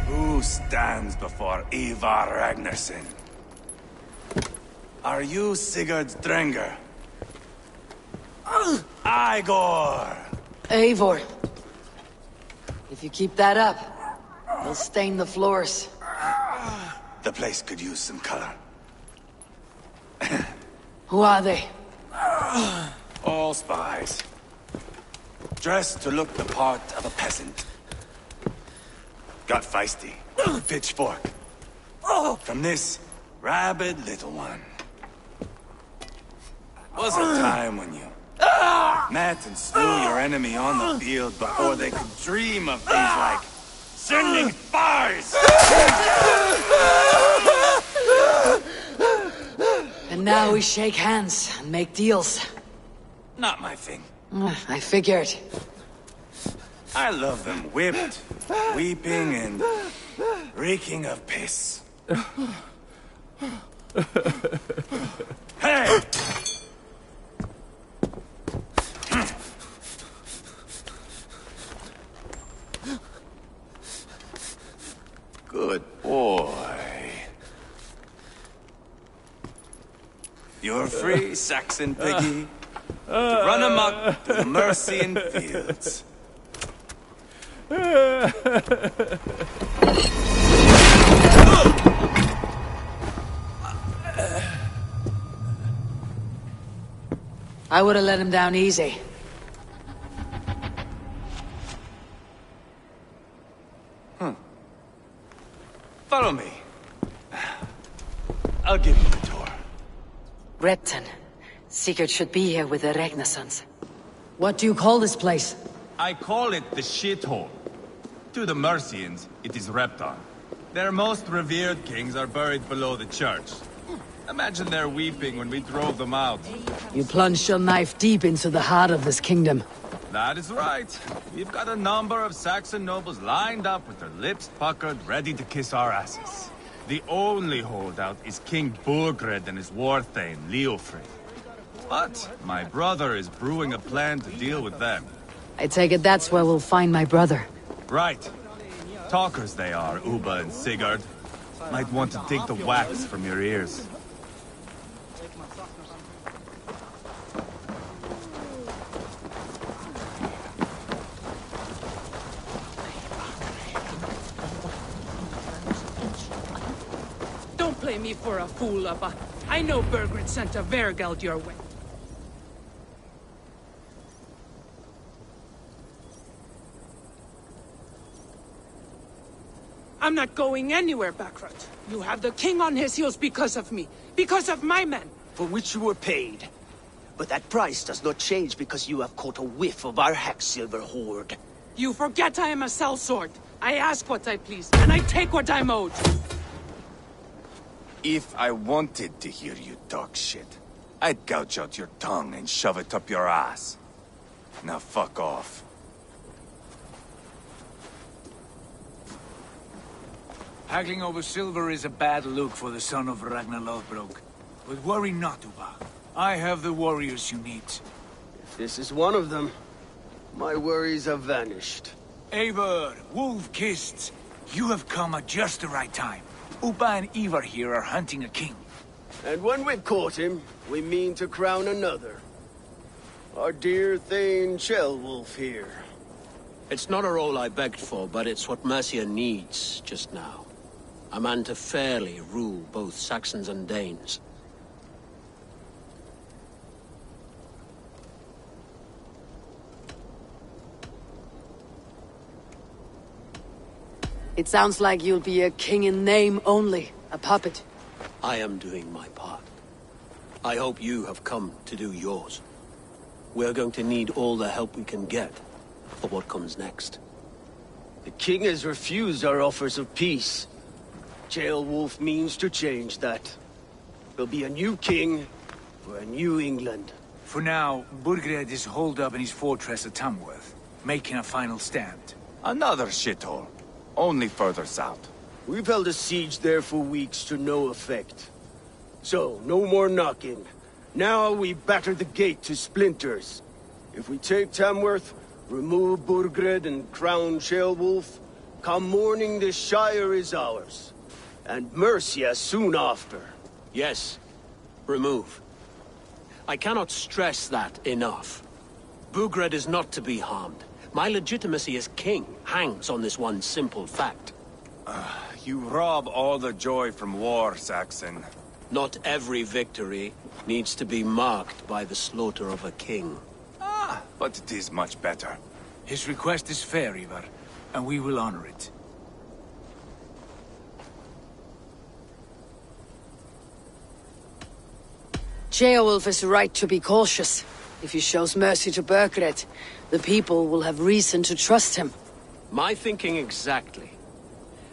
Who stands before Ivar Ragnarsson? Are you Sigurd Drenger? Igor!
Eivor. If you keep that up, you'll stain the floors.
The place could use some color.
Who are they?
All spies. Dressed to look the part of a peasant. Got feisty. Pitchfork. From this rabid little one. Was a time when you met and slew your enemy on the field before they could dream of things like sending spies!
And now we shake hands and make deals.
Not my thing.
I figured.
I love them whipped, weeping, and reeking of piss. Hey! Good boy. You're free, Saxon piggy, to run amok through the Mercian fields.
I would have let him down easy.
Follow me. I'll give you a tour.
Repton. Sigurd should be here with the Ragnarssons. What do you call this place?
I call it the shithole. To the Mercians, it is Repton. Their most revered kings are buried below the church. Imagine their weeping when we drove them out.
You plunged your knife deep into the heart of this kingdom.
That is right. We've got a number of Saxon nobles lined up with their lips puckered, ready to kiss our asses. The only holdout is King Burgred and his war thane, Leofrid. But my brother is brewing a plan to deal with them.
I take it that's where we'll find my brother.
Right. Talkers they are, Uba and Sigurd. Might want to take the wax from your ears.
Don't play me for a fool, Uppa. I know Burgred sent a Vergeld your way. I'm not going anywhere, Backrot. You have the king on his heels because of me. Because of my men.
For which you were paid. But that price does not change because you have caught a whiff of our Hacksilver hoard.
You forget I am a sellsword. I ask what I please, and I take what I'm owed.
If I wanted to hear you talk shit, I'd gouge out your tongue and shove it up your ass. Now fuck off.
Haggling over silver is a bad look for the son of Ragnar Lothbrok. But worry not, Uba. I have the warriors you need.
If this is one of them, my worries have vanished.
Eivor, Wolf-Kissed, you have come at just the right time. Uba and Ivar here are hunting a king.
And when we've caught him, we mean to crown another. Our dear Thane Ceolwulf here.
It's not a role I begged for, but it's what Mercia needs just now. A man to fairly rule both Saxons and Danes.
It sounds like you'll be a king in name only, a puppet.
I am doing my part. I hope you have come to do yours. We're going to need all the help we can get for what comes next.
The king has refused our offers of peace. Ceolwulf means to change that. There'll be a new king for a new England.
For now, Burgred is holed up in his fortress at Tamworth, making a final stand.
Another shithole. Only further south.
We've held a siege there for weeks to no effect. So, no more knocking. Now we batter the gate to splinters. If we take Tamworth, remove Burgred and crown Ceolwulf, come morning the Shire is ours. And Mercia soon after. Yes, remove. I cannot stress that enough. Burgred is not to be harmed. My legitimacy as king hangs on this one simple fact.
You rob all the joy from war, Saxon.
Not every victory needs to be marked by the slaughter of a king.
But it is much better.
His request is fair, Ivar, and we will honor it.
Ceolwulf is right to be cautious. If he shows mercy to Burgred, the people will have reason to trust him.
My thinking exactly.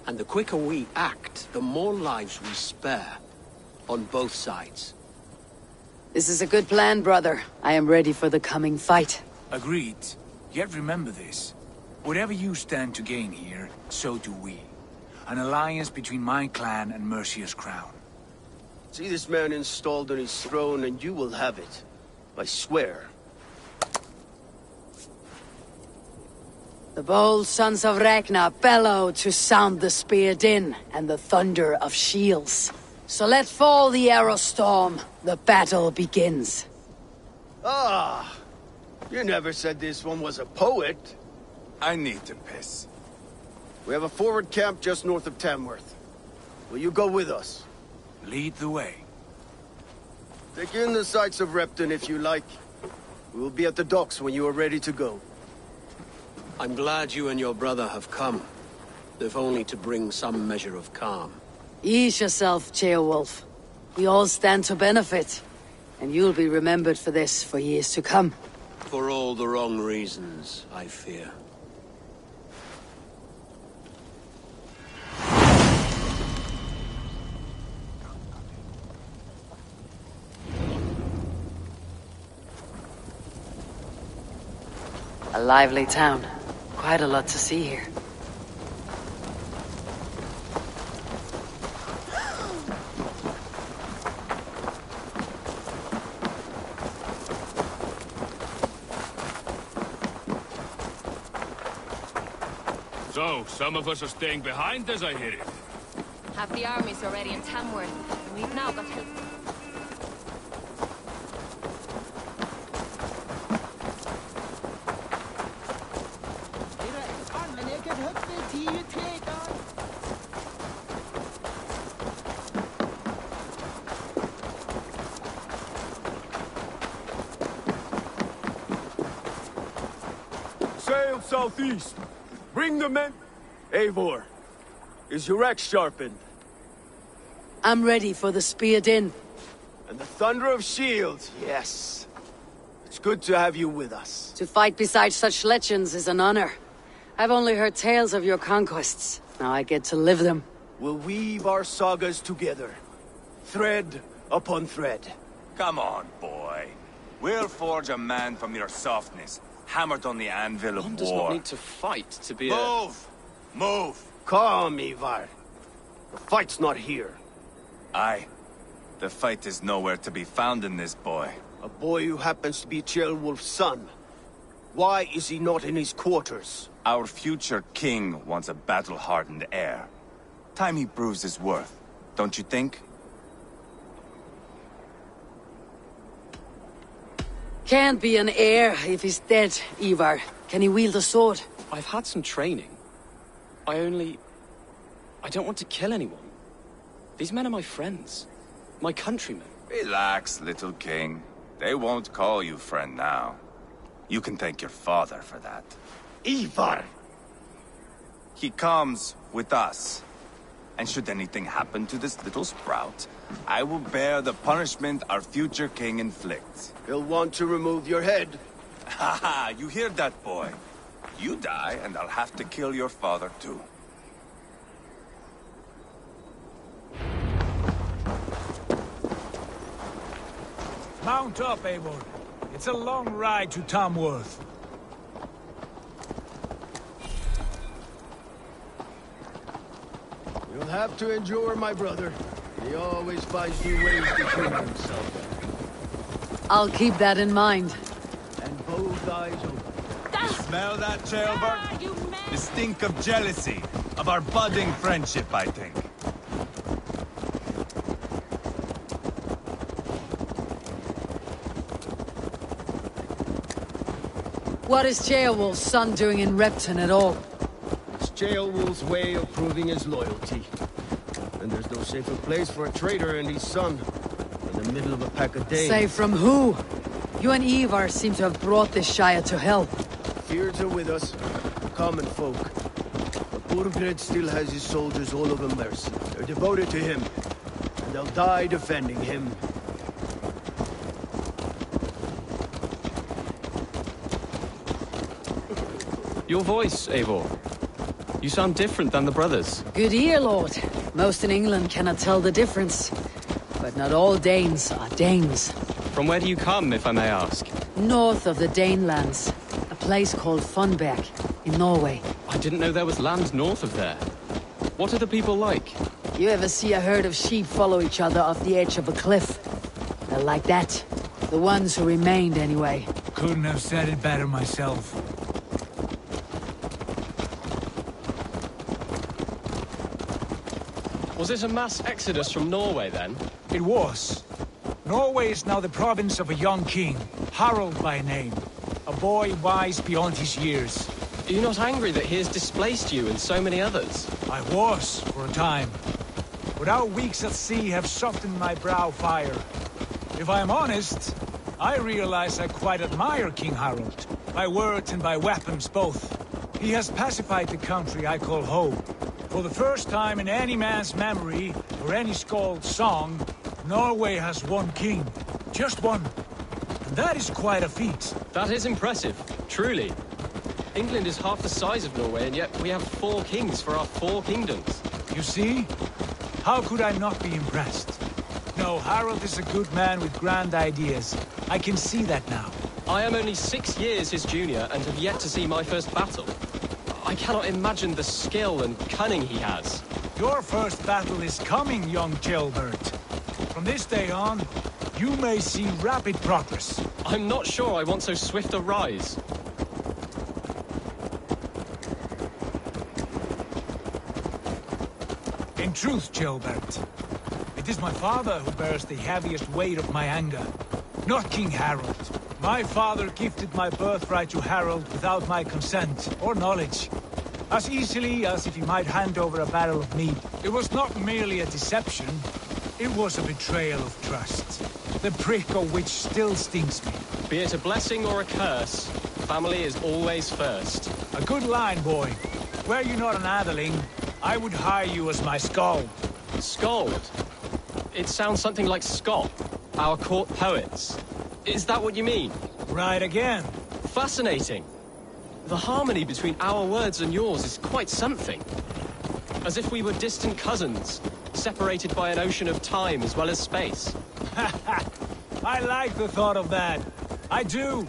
And the quicker we act, the more lives we spare. On both sides.
This is a good plan, brother. I am ready for the coming fight.
Agreed. Yet remember this. Whatever you stand to gain here, so do we. An alliance between my clan and Mercia's crown.
See this man installed on his throne and you will have it. I swear.
The bold sons of Ragnar bellow to sound the spear din and the thunder of shields. So let fall the arrow storm. The battle begins.
Ah! You never said this one was a poet.
I need to piss.
We have a forward camp just north of Tamworth. Will you go with us?
Lead the way.
Take in the sights of Repton if you like. We will be at the docks when you are ready to go. I'm glad you and your brother have come. If only to bring some measure of calm.
Ease yourself, Ceolwulf. We all stand to benefit. And you'll be remembered for this for years to come.
For all the wrong reasons, I fear.
A lively town. Quite a lot to see here.
So, some of us are staying behind as I hear it.
Half the army's already in Tamworth, and we've now got help.
Sail southeast. Bring the men. Eivor, is your axe sharpened?
I'm ready for the spear din.
And the thunder of shields, yes. It's good to have you with us.
To fight beside such legends is an honor. I've only heard tales of your conquests. Now I get to live them.
We'll weave our sagas together. Thread upon thread.
Come on, boy. We'll forge a man from your softness, hammered on the anvil of
One
war.
does not need to fight to be
Move! Move!
Calm, Ivar. The fight's not here.
Aye. The fight is nowhere to be found in this boy.
A boy who happens to be Ceolwulf's son. Why is he not in his quarters?
Our future king wants a battle-hardened heir. Time he proves his worth, don't you think?
Can't be an heir if he's dead, Ivar. Can he wield a sword?
I've had some training. I don't want to kill anyone. These men are my friends. My countrymen.
Relax, little king. They won't call you friend now. You can thank your father for that.
Ivar!
He comes with us. And should anything happen to this little sprout, I will bear the punishment our future king inflicts.
He'll want to remove your head.
Ha ha, you hear that, boy? You die, and I'll have to kill your father, too.
Mount up, Eivor. It's a long ride to Tamworth.
You'll have to endure, my brother. He always finds new ways to kill himself.
I'll keep that in mind.
And Hold eyes open.
Smell that, jailbird? The stink of jealousy. Of our budding friendship, I think.
What is Ceolwulf's son doing in Repton at all?
It's Ceolwulf's way of proving his loyalty. And there's no safer place for a traitor and his son in the middle of a pack of Danes.
Say from who? You and Ivar seem to have brought this Shire to hell.
Fears are with us, the common folk. But Burgred still has his soldiers all over Mercia. They're devoted to him, and they'll die defending him.
Your voice, Eivor. You sound different than the brothers.
Good ear, Lord. Most in England cannot tell the difference. But not all Danes are Danes.
From where do you come, if I may ask?
North of the Danelands. A place called Funberg, in Norway.
I didn't know there was land north of there. What are the people like?
You ever see a herd of sheep follow each other off the edge of a cliff? They're like that. The ones who remained, anyway.
Couldn't have said it better myself.
Was it a mass exodus from Norway, then?
It was. Norway is now the province of a young king, Harald by name. A boy wise beyond his years.
Are you not angry that he has displaced you and so many others?
I was, for a time. But our weeks at sea have softened my brow fire. If I am honest, I realize I quite admire King Harald. By words and by weapons both. He has pacified the country I call home. For the first time in any man's memory, or any skald's song, Norway has one king. Just one. And that is quite a feat.
That is impressive, truly. England is half the size of Norway, and yet we have 4 kings for our 4 kingdoms.
You see? How could I not be impressed? No, Harald is a good man with grand ideas. I can see that now.
I am only 6 years his junior, and have yet to see my first battle. I cannot imagine the skill and cunning he has.
Your first battle is coming, young jailbird. From this day on, you may see rapid progress.
I'm not sure I want so swift a rise.
In truth, Jailbert, it is my father who bears the heaviest weight of my anger, not King Harald. My father gifted my birthright to Harald without my consent or knowledge, as easily as if he might hand over a barrel of mead. It was not merely a deception, it was a betrayal of trust, the prick of which still stings me.
Be it a blessing or a curse, family is always first.
A good line, boy. Were you not an atheling, I would hire you as my skald.
Skald? It sounds something like Scott, our court poets. Is that what you mean?
Right again.
Fascinating. The harmony between our words and yours is quite something. As if we were distant cousins, separated by an ocean of time as well as space.
I like the thought of that. I do.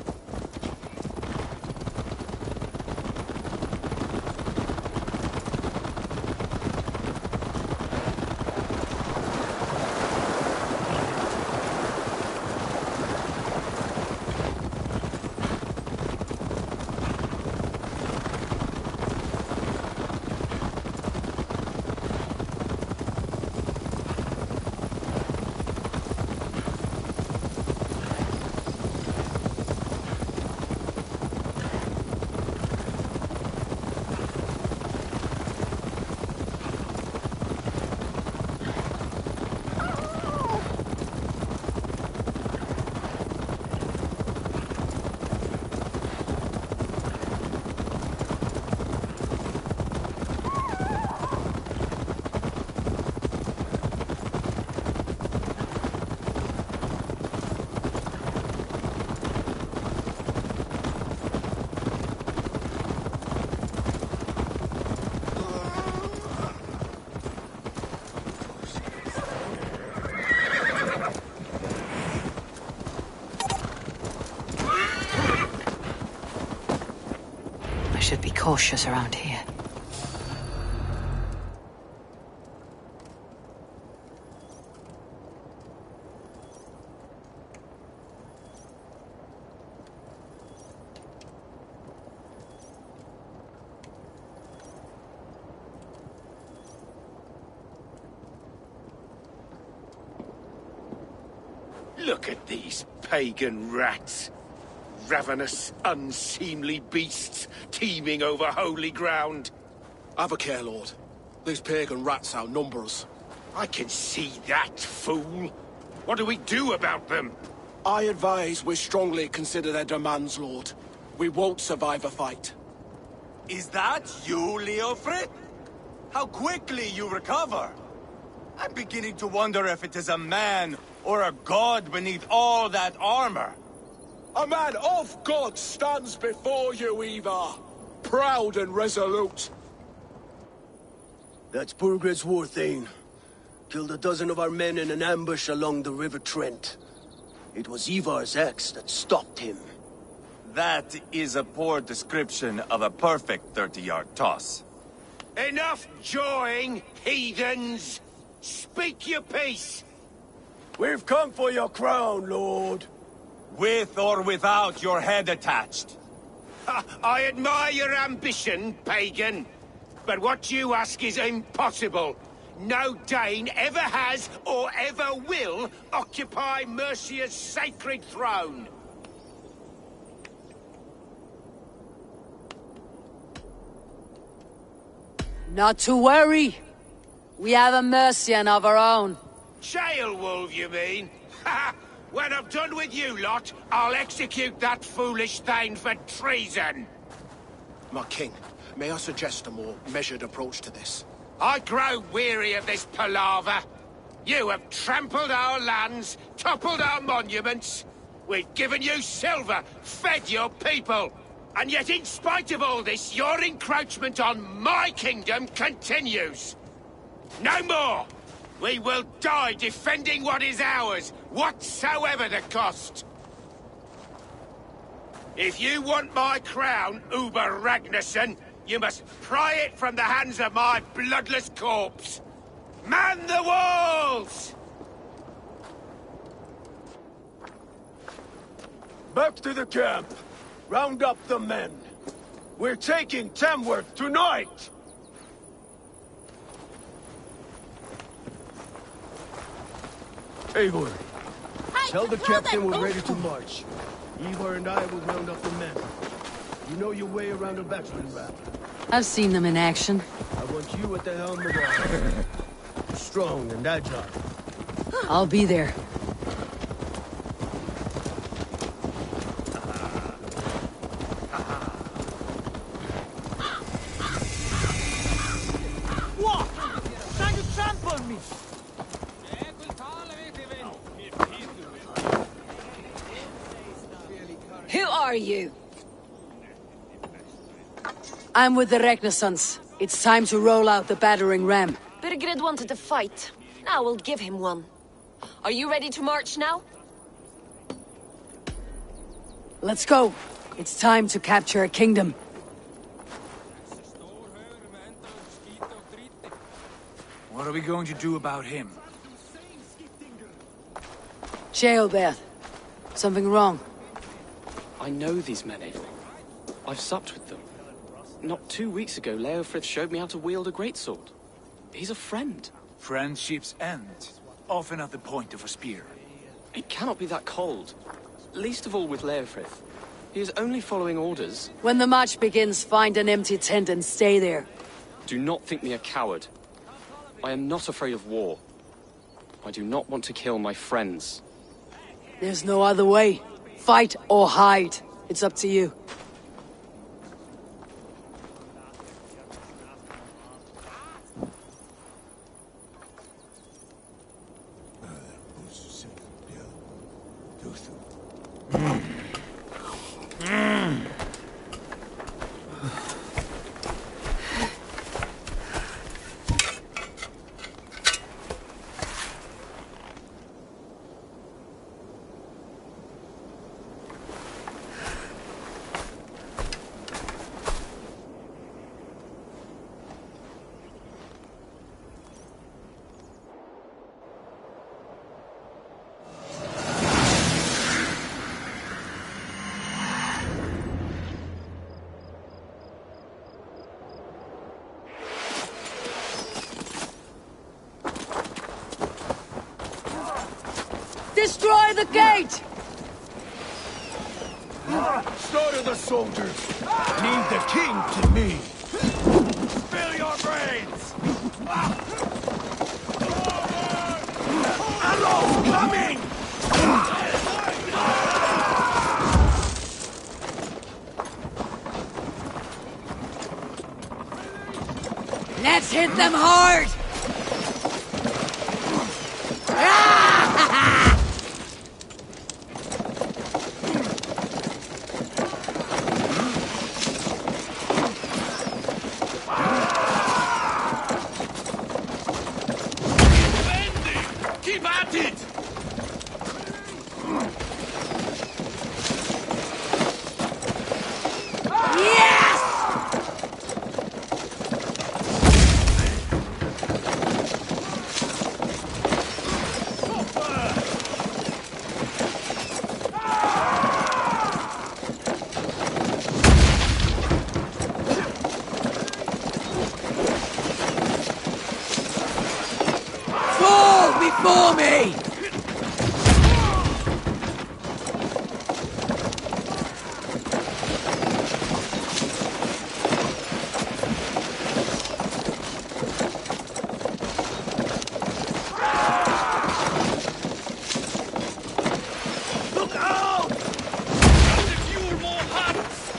Should be cautious around here.
Look at these pagan rats. Ravenous, unseemly beasts teeming over holy ground.
Have a care, Lord. These pagan rats outnumber us.
I can see that, fool. What do we do about them?
I advise we strongly consider their demands, Lord. We won't survive a fight.
Is that you, Leofrid? How quickly you recover! I'm beginning to wonder if it is a man or a god beneath all that armor.
A man of God stands before you, Eva. Proud and resolute.
That's Burgred's war thane. Killed a dozen of our men in an ambush along the River Trent. It was Ivar's axe that stopped him.
That is a poor description of a perfect 30-yard toss.
Enough jawing, heathens! Speak your piece!
We've come for your crown, Lord.
With or without your head attached.
I admire your ambition, pagan. But what you ask is impossible. No Dane ever has or ever will occupy Mercia's sacred throne.
Not to worry. We have a Mercian of our own.
Jail wolf, you mean? Ha! When I'm done with you lot, I'll execute that foolish thing for treason.
My king, may I suggest a more measured approach to this?
I grow weary of this palaver. You have trampled our lands, toppled our monuments. We've given you silver, fed your people. And yet in spite of all this, your encroachment on my kingdom continues. No more! We will die defending what is ours, whatsoever the cost. If you want my crown, Uber Ragnarsson, you must pry it from the hands of my bloodless corpse. Man the walls!
Back to the camp. Round up the men. We're taking Tamworth tonight! Eivor, tell the captain we're ready to march. Eivor and I will round up the men. You know your way around a battering ram.
I've seen them in action.
I want you at the helm of all. Strong and agile.
I'll be there.
What? Trying to trample me?
Who are you? I'm with the Renaissance. It's time to roll out the battering ram.
Birgred wanted to fight. Now we'll give him one. Are you ready to march now?
Let's go. It's time to capture a kingdom.
What are we going to do about him?
Jailbeth. Something wrong?
I know these men, Eivor. I've supped with them. Not 2 weeks ago, Leofrith showed me how to wield a greatsword. He's a friend.
Friendships end, often at the point of a spear.
It cannot be that cold. Least of all with Leofrith. He is only following orders.
When the march begins, find an empty tent and stay there.
Do not think me a coward. I am not afraid of war. I do not want to kill my friends.
There's no other way. Fight or hide. It's up to you. Destroy the gate!
Slaughter the soldiers! Leave the king to me! Spill your brains! Arrows coming!
Let's hit them hard!
Keep at it!
Yes! Fall before me!
Look out!
Secure more huts!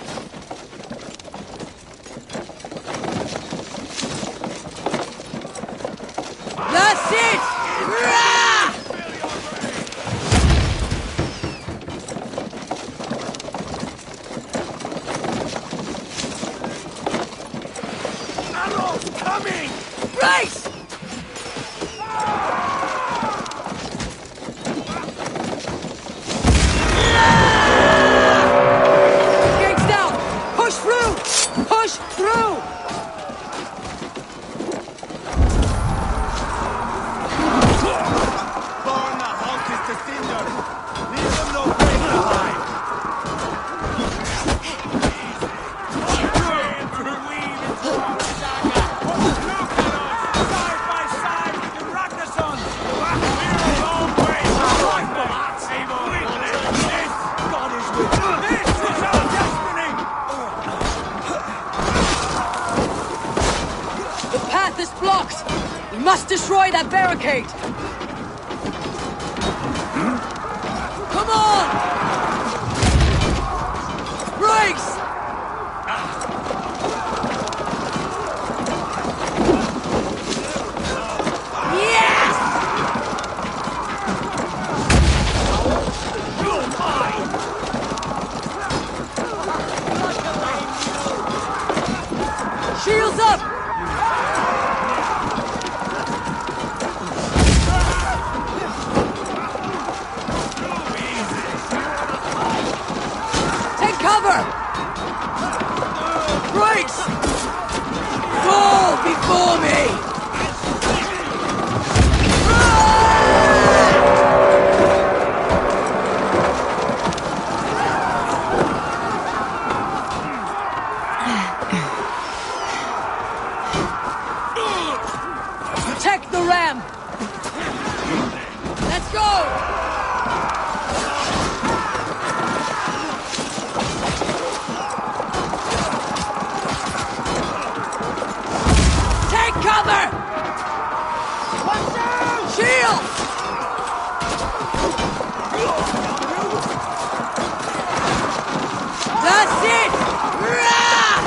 That's it! Rah!
Arrows coming!
Race! Gates down! Push through! Push through!
Burn the houses to cinders! Leave them no place to hide!
Side by side with the Ragnarsson! We're a long way from This, God is with us! This is our destiny!
The path is blocked! We must destroy that barricade! Come on! Race! Yes! Shields up! Take cover! Brace! Fall before me! Protect the ram! Let's go! Take cover! Shield! That's it! Rah!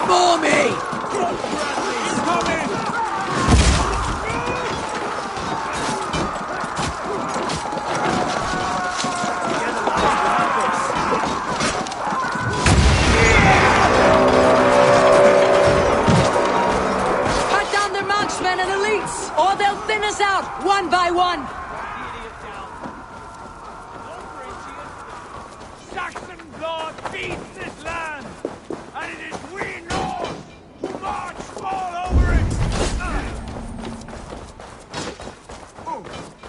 before me!
He's coming!
Cut down their marksmen and elites, or they'll thin us out, one by one!
Saxon blood feeds this land, and it is we North who march all over it!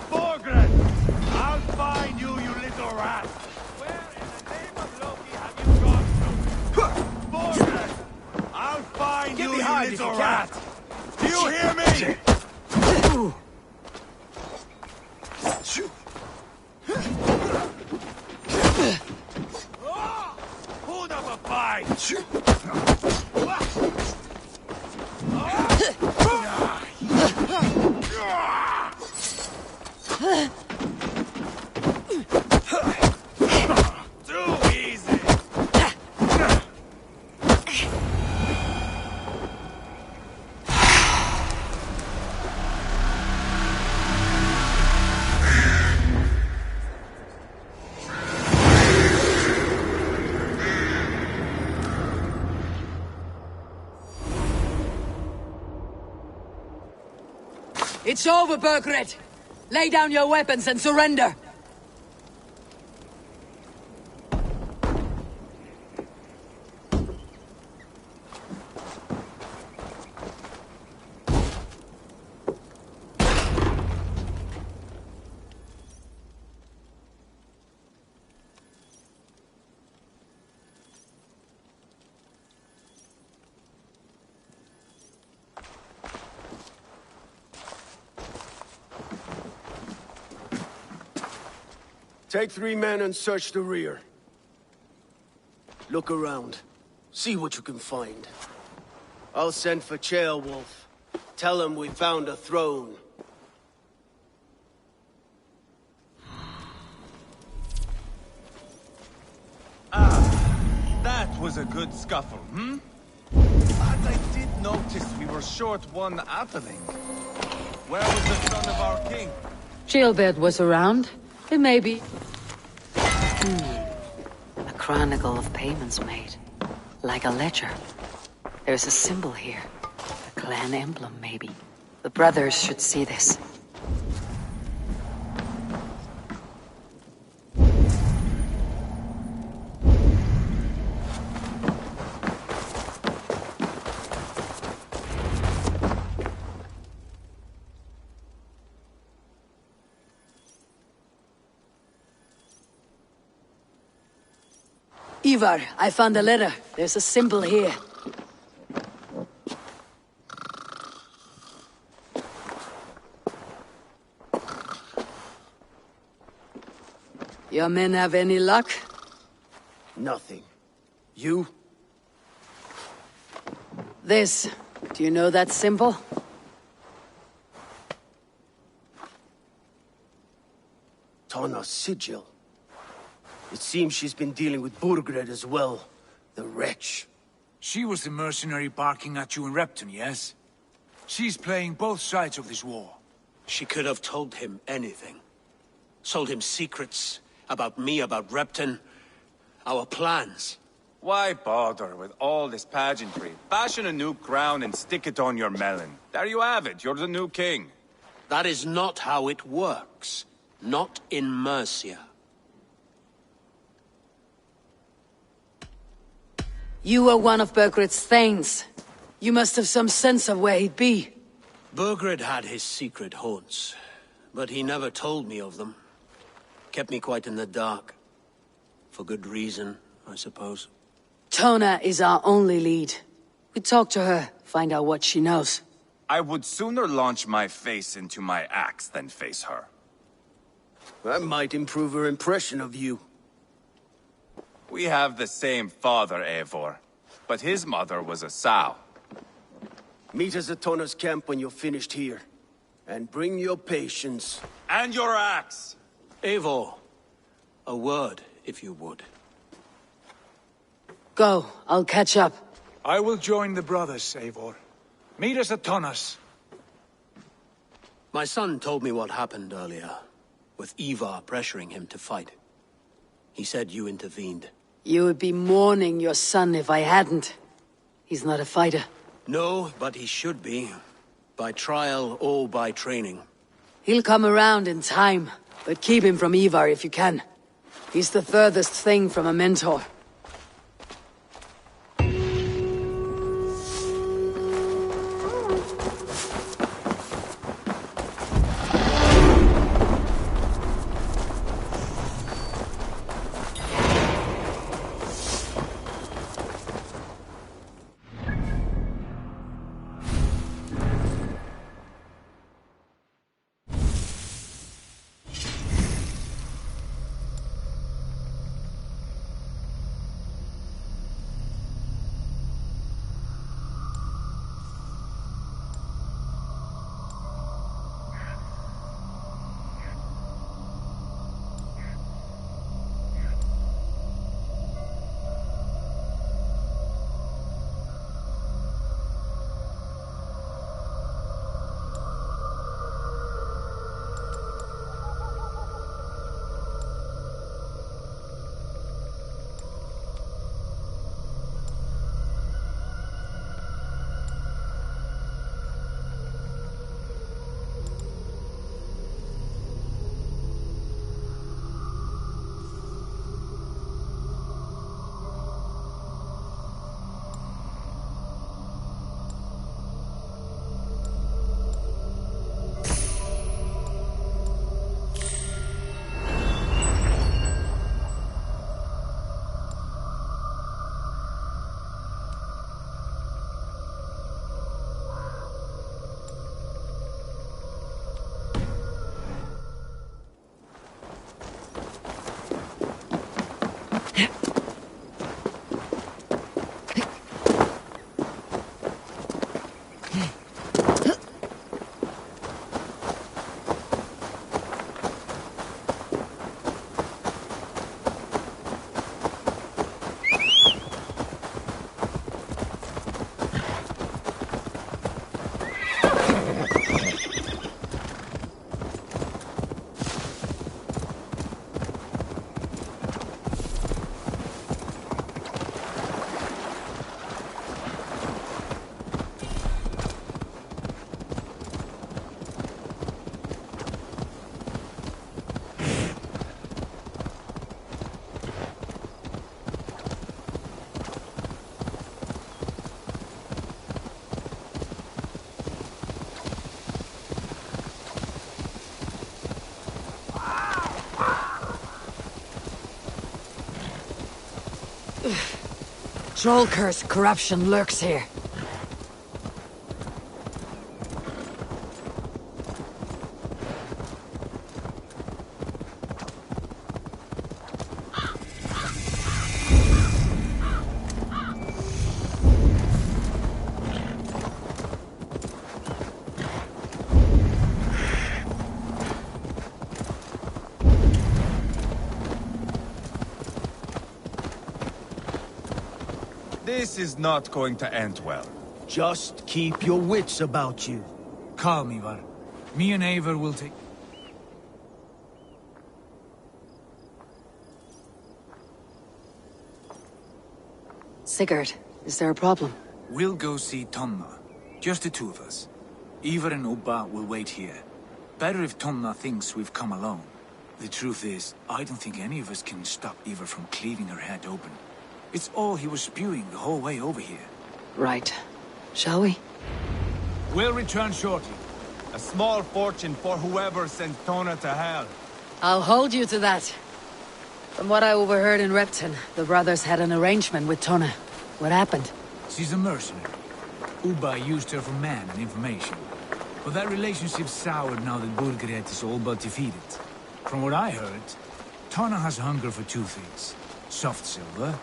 Borgren, I'll find you, you little rat! Where in the name of Loki have you gone to? Borgren, I'll find you, you little rat! Do you hear me? Hold up a fight! Too easy!
It's over, Burgred! Lay down your weapons and surrender!
Take 3 men and search the rear. Look around. See what you can find. I'll send for Ceolwulf. Tell him we found a throne.
That was a good scuffle, hmm? But I did notice we were short one Atheling. Where was the son of our king?
Gilbert was around. It may be.
A chronicle of payments made. Like a ledger. There's a symbol here. A clan emblem, maybe. The brothers should see this.
Ivar, I found a letter. There's a symbol here. Your men have any luck?
Nothing. You?
This. Do you know that symbol?
Tana's sigil. It seems she's been dealing with Burgred as well. The wretch.
She was the mercenary barking at you in Repton, yes? She's playing both sides of this war.
She could have told him anything. Sold him secrets about me, about Repton, our plans.
Why bother with all this pageantry? Fashion a new crown and stick it on your melon. There you have it, you're the new king.
That is not how it works. Not in Mercia.
You were one of Burgred's thanes. You must have some sense of where he'd be.
Burgred had his secret haunts, but he never told me of them. Kept me quite in the dark. For good reason, I suppose.
Tona is our only lead. We talk to her, find out what she knows.
I would sooner launch my face into my axe than face her.
That might improve her impression of you.
We have the same father, Eivor, but his mother was a sow.
Meet us at Tona's camp when you're finished here. And bring your patience.
And your axe!
Eivor, a word, if you would.
Go, I'll catch up.
I will join the brothers, Eivor. Meet us at Tonnas.
My son told me what happened earlier, with Ivar pressuring him to fight. He said you intervened.
You would be mourning your son if I hadn't. He's not a fighter.
No, but he should be. By trial or by training.
He'll come around in time, but keep him from Ivar if you can. He's the furthest thing from a mentor. Troll-cursed corruption lurks here.
This is not going to end well.
Just keep your wits about you.
Calm, Ivar. Me and Eivor will take...
Sigurd, is there a problem?
We'll go see Tonna. Just the two of us. Ivar and Ubba will wait here. Better if Tonna thinks we've come alone. The truth is, I don't think any of us can stop Ivar from cleaving her head open. It's all he was spewing the whole way over here.
Right. Shall we?
We'll return shortly.
A small fortune for whoever sent Tonna to hell.
I'll hold you to that. From what I overheard in Repton, the brothers had an arrangement with Tonna. What happened?
She's a mercenary. Ubba used her for man and information. But that relationship soured now that Burgred is all but defeated. From what I heard, Tonna has hunger for two things. Soft silver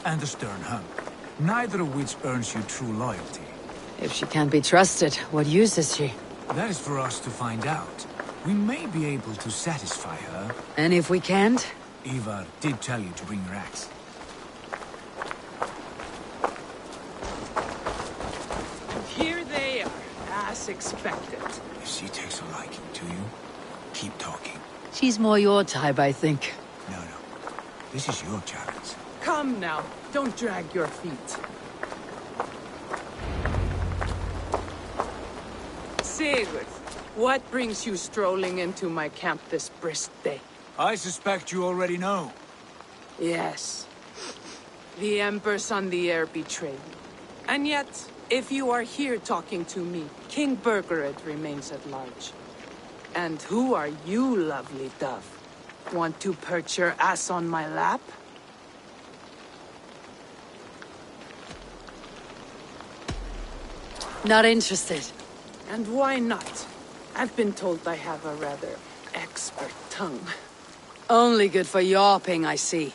and a stern hug. Neither of which earns you true loyalty.
If she can't be trusted, what use is she?
That is for us to find out. We may be able to satisfy her.
And if we can't?
Ivar did tell you to bring your axe.
expected.
If she takes a liking to you, keep talking.
She's more your type, I think.
No. This is your challenge.
Come now, don't drag your feet. Sigurd, what brings you strolling into my camp this brisk day?
I suspect you already know.
Yes. The Emperor's on the air betrayed me. And yet, if you are here talking to me, King Burgered remains at large. And who are you, lovely dove? Want to perch your ass on my lap?
Not interested.
And why not? I've been told I have a rather expert tongue.
Only good for yawping, I see.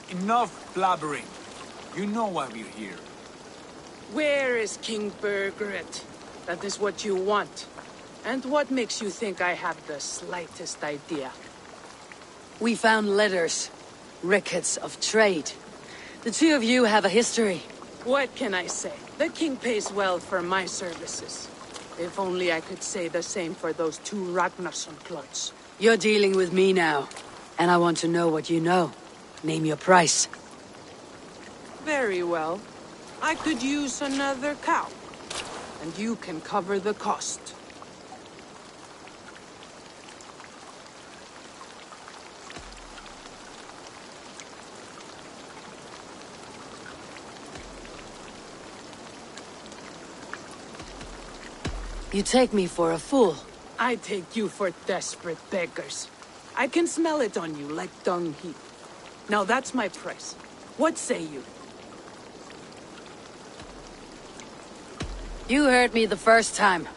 Enough blabbering. You know why we're here.
Where is King Burgered? That is what you want. And what makes you think I have the slightest idea?
We found letters. Records of trade. The two of you have a history.
What can I say? The king pays well for my services. If only I could say the same for those two Ragnarsson clots.
You're dealing with me now. And I want to know what you know. Name your price.
Very well. I could use another cow. And you can cover the cost.
You take me for a fool.
I take you for desperate beggars. I can smell it on you like dung heap. Now that's my price. What say you?
You heard me the first time.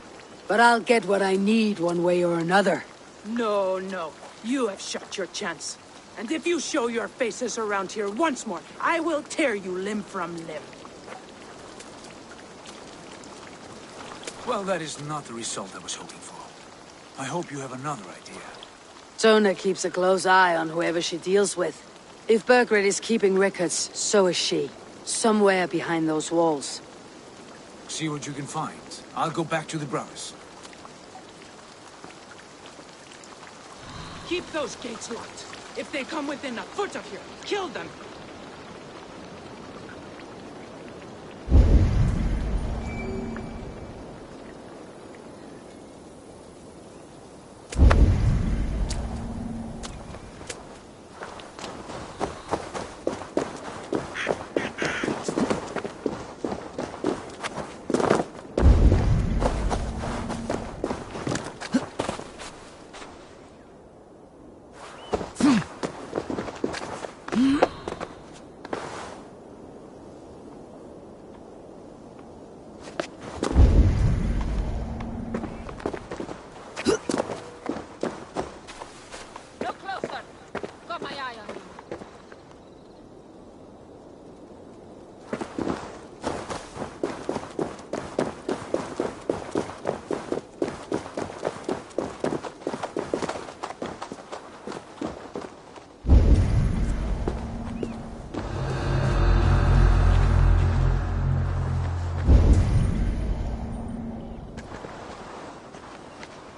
But I'll get what I need one way or another.
No. You have shot your chance. And if you show your faces around here once more, I will tear you limb from limb.
Well, that is not the result I was hoping for. I hope you have another idea.
Sona keeps a close eye on whoever she deals with. If Burgred is keeping records, so is she. Somewhere behind those walls.
See what you can find. I'll go back to the brothers.
Keep those gates locked. If they come within a foot of here, kill them.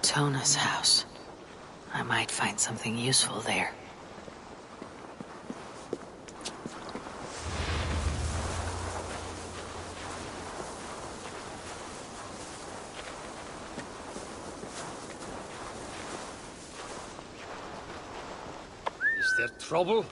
Tona's house. I might find something useful there.
Is there trouble?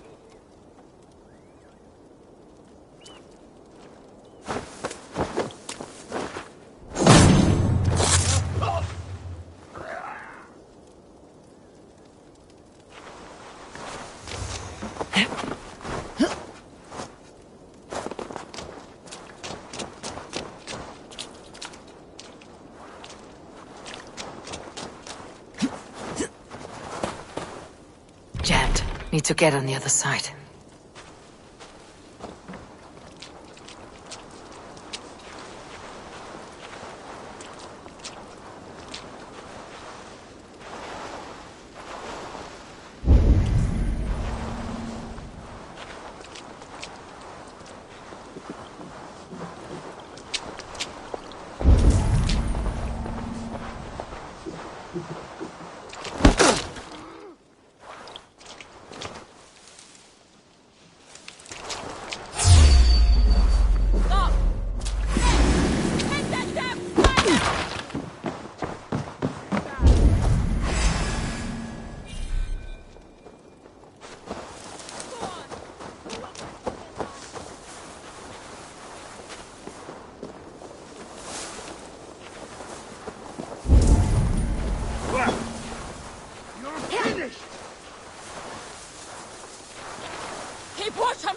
Jammed. Need to get on the other side.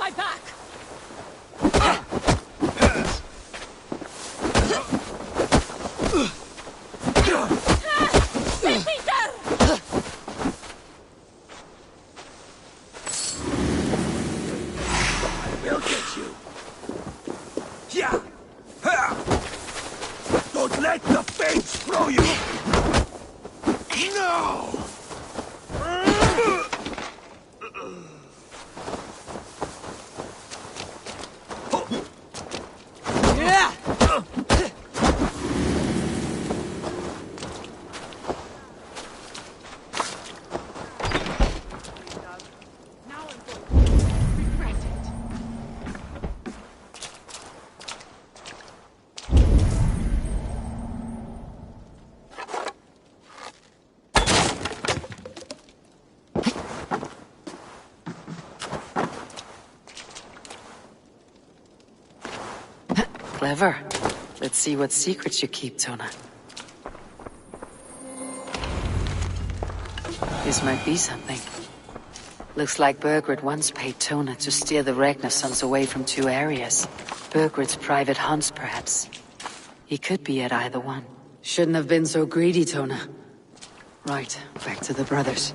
my back!
We'll get you. Yeah. Don't let the fates throw you. No.
Yeah.
Clever. Let's see what secrets you keep, Tona. This might be something. Looks like Burgred once paid Tona to steer the Ragnar sons away from 2 areas. Burgred's private hunts, perhaps. He could be at either one.
Shouldn't have been so greedy, Tona. Right, back to the brothers.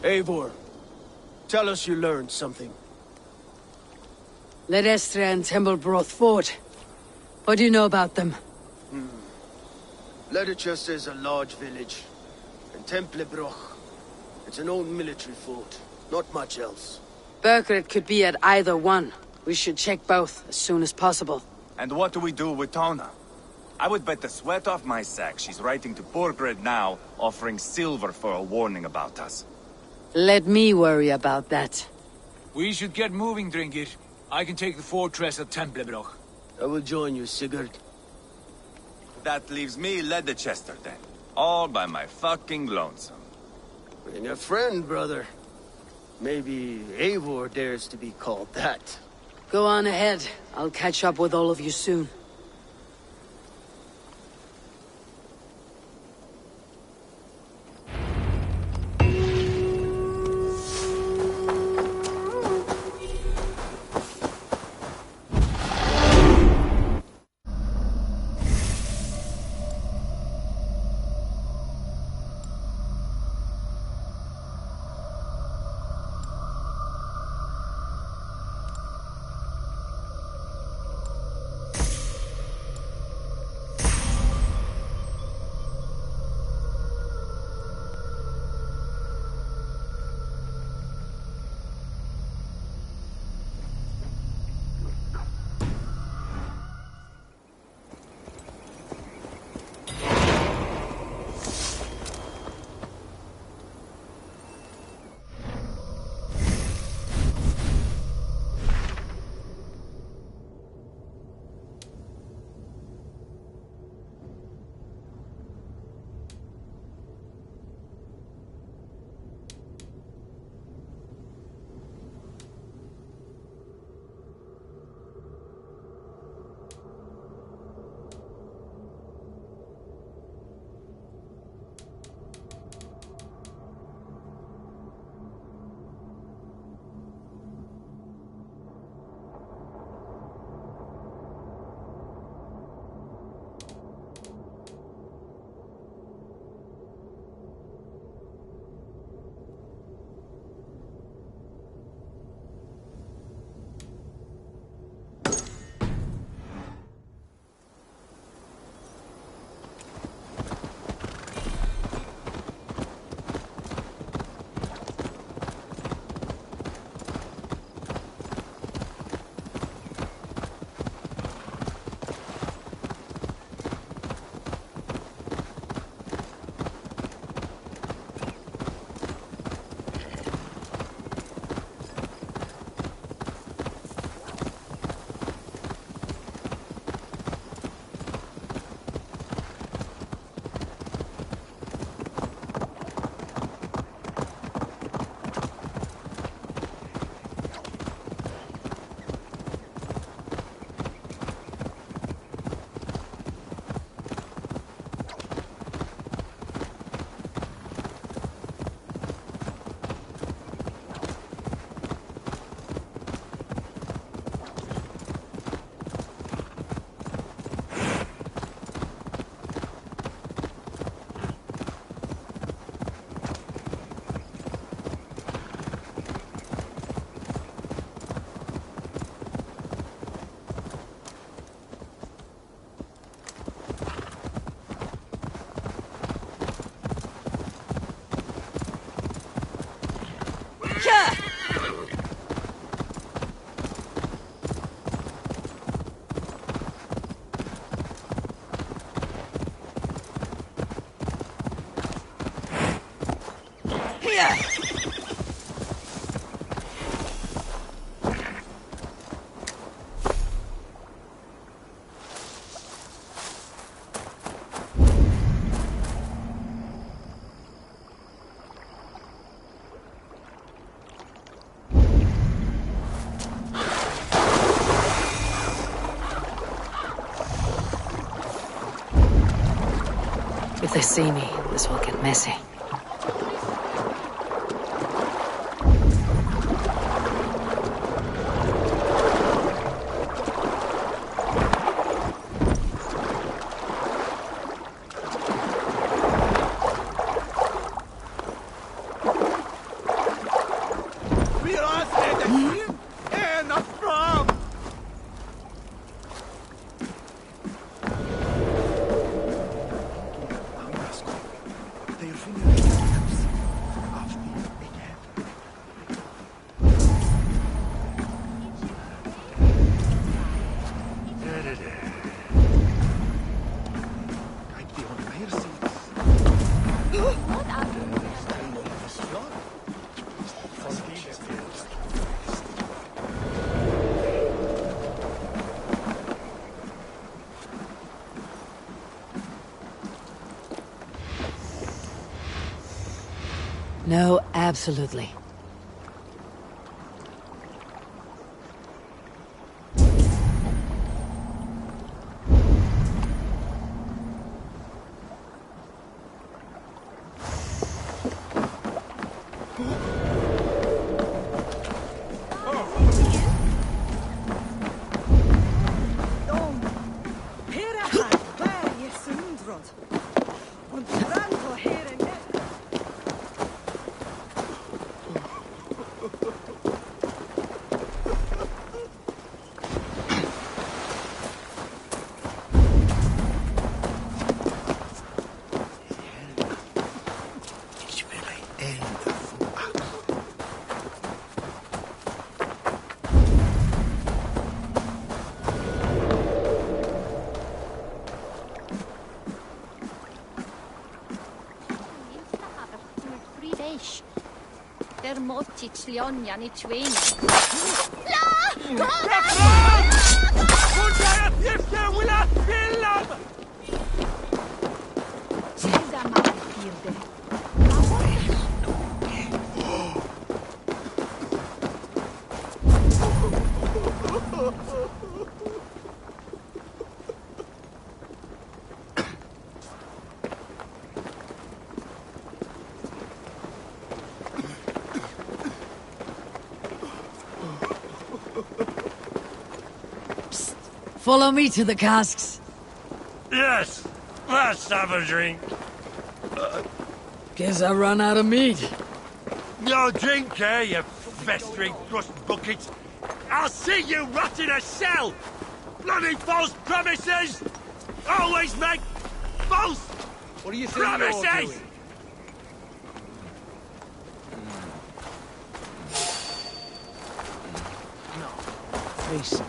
Eivor, tell us you learned something.
Ledestra and Templebroth fought. What do you know about them?
Ledechester is a large village. And Templebroch, it's an old military fort. Not much else.
Burgred could be at either one. We should check both as soon as possible.
And what do we do with Tona? I would bet the sweat off my sack she's writing to Burgred now, offering silver for a warning about us.
Let me worry about that.
We should get moving, Dringir. I can take the fortress of Templebroch.
I will join you, Sigurd.
That leaves me Ledechester then. All by my fucking lonesome.
And a friend, brother. Maybe Eivor dares to be called that.
Go on ahead. I'll catch up with all of you soon.
they see me, this will get messy.
No, absolutely.
Der motic Leonja ni tjuina.
Follow me to the casks.
Yes, let's have a drink.
Guess I run out of meat.
No drink, eh, you festering crust bucket? I'll see you rot in a cell! Bloody false promises! Always make false
What do you think
promises!
you're doing?
No. Face.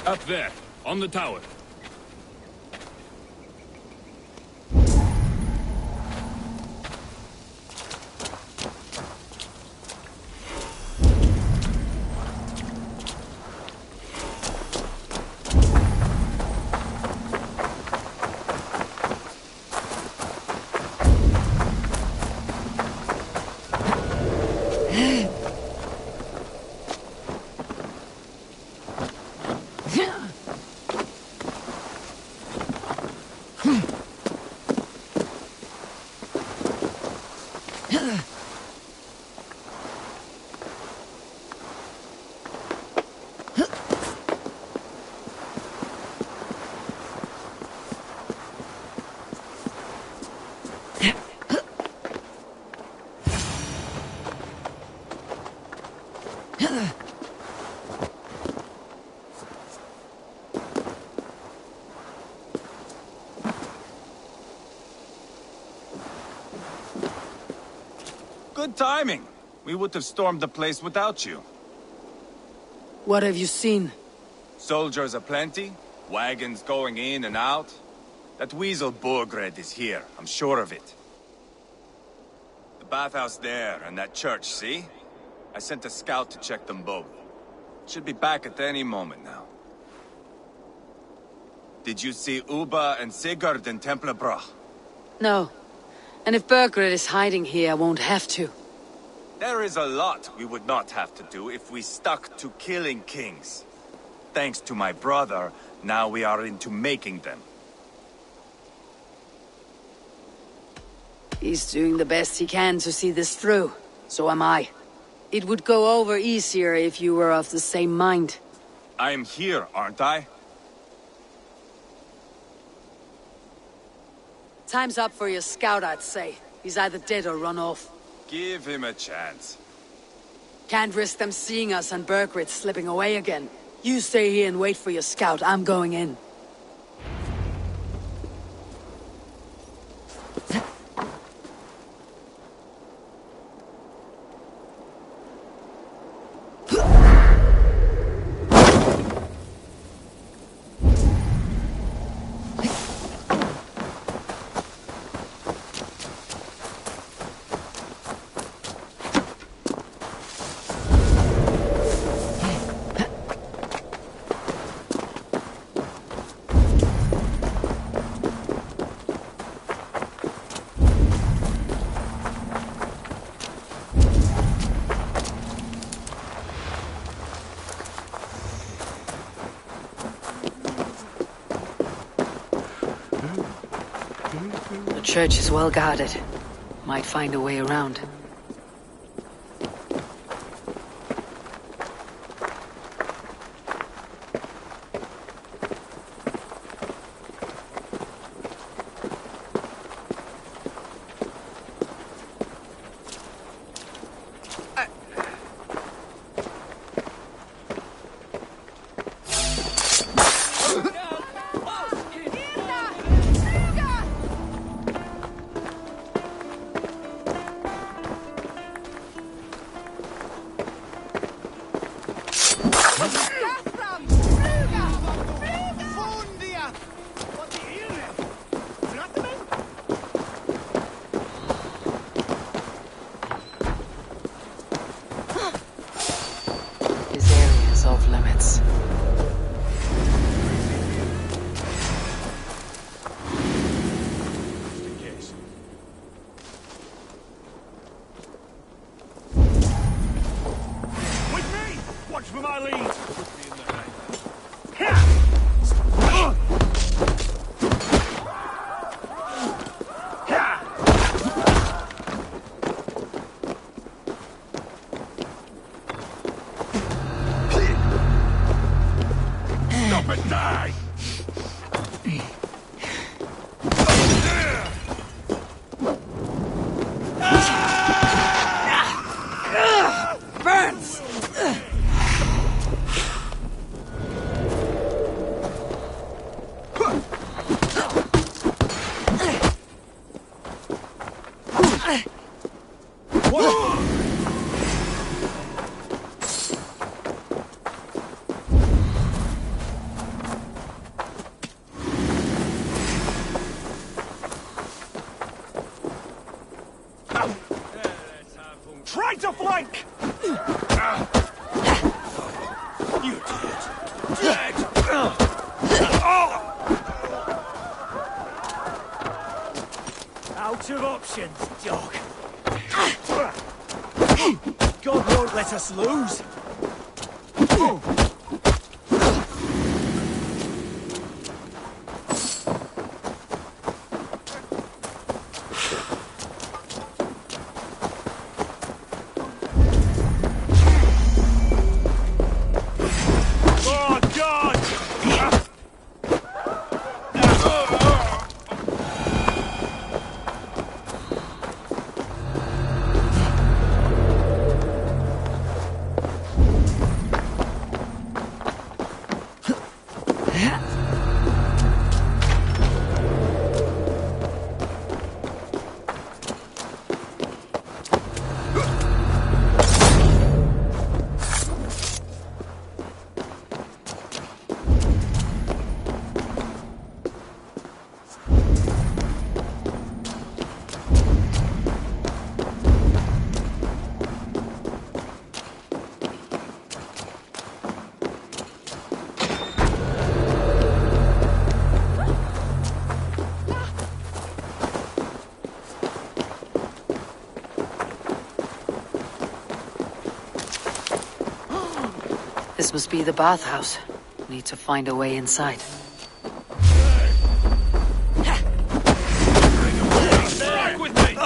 Up there, on the tower.
Good timing. We would have stormed the place without you.
What have you seen?
Soldiers aplenty, wagons going in and out. That weasel Borgred is here, I'm sure of it. The bathhouse there and that church, see? I sent a scout to check them both. Should be back at any moment now. Did you see Uba and Sigurd in Templebrach?
No. And if Burgred is hiding here, I won't have to.
There is a lot we would not have to do if we stuck to killing kings. Thanks to my brother, now we are into making them.
He's doing the best he can to see this through. So am I. It would go over easier if you were of the same mind.
I am here, aren't I?
Time's up for your scout, I'd say. He's either dead or run off.
Give him a chance.
Can't risk them seeing us and Burgred slipping away again. You stay here and wait for your scout. I'm going in. The church is well guarded. Might find a way around.
Try to flank!
You dead!
Out of options, dog. God won't let us lose.
This must be the bathhouse. Need to find a way inside.
Strike with me!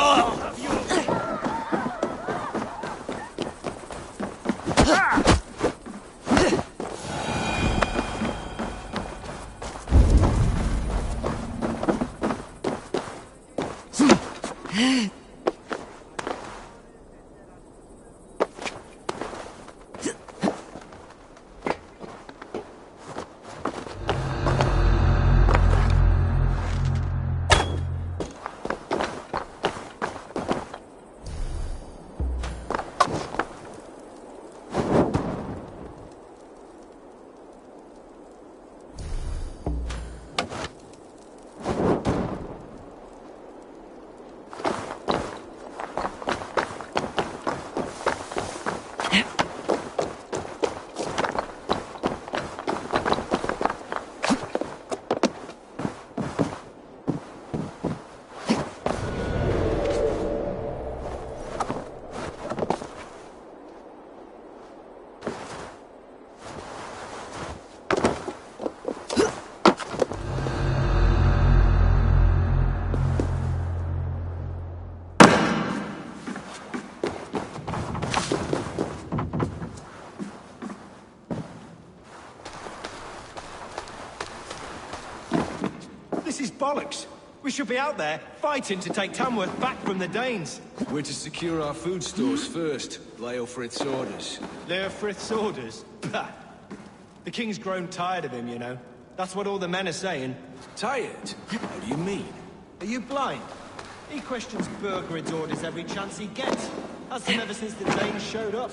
This is bollocks. We should be out there, fighting to take Tamworth back from the Danes.
We're to secure our food stores first. Leofrith's orders.
Leofrith's orders? Bah! The king's grown tired of him, you know. That's what all the men are saying.
Tired? How do you mean?
Are you blind? He questions Burgred's orders every chance he gets. Has them ever since the Danes showed up.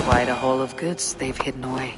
Quite a haul of goods they've hidden away.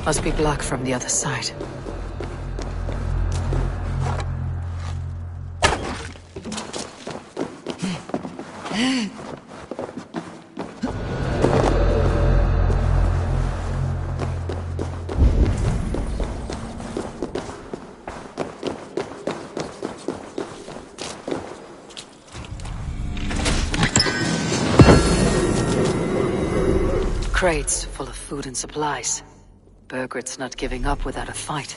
Must be blocked from the other side. Crates full of food and supplies. Birgit's not giving up without a fight.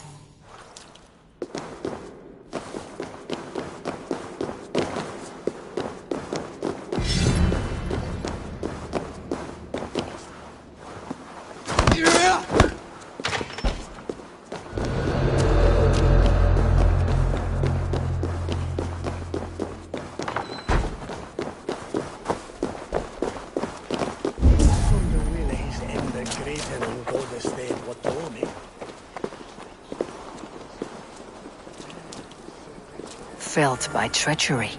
Felt by treachery.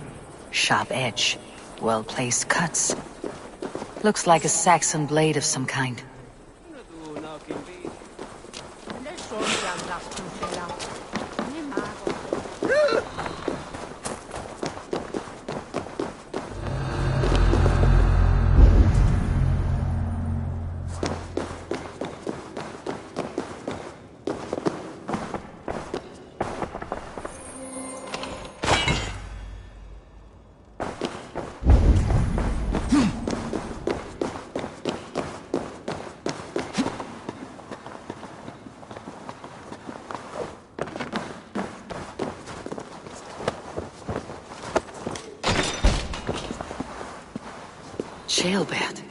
Sharp edge. Well-placed cuts. Looks like a Saxon blade of some kind. Jailbird.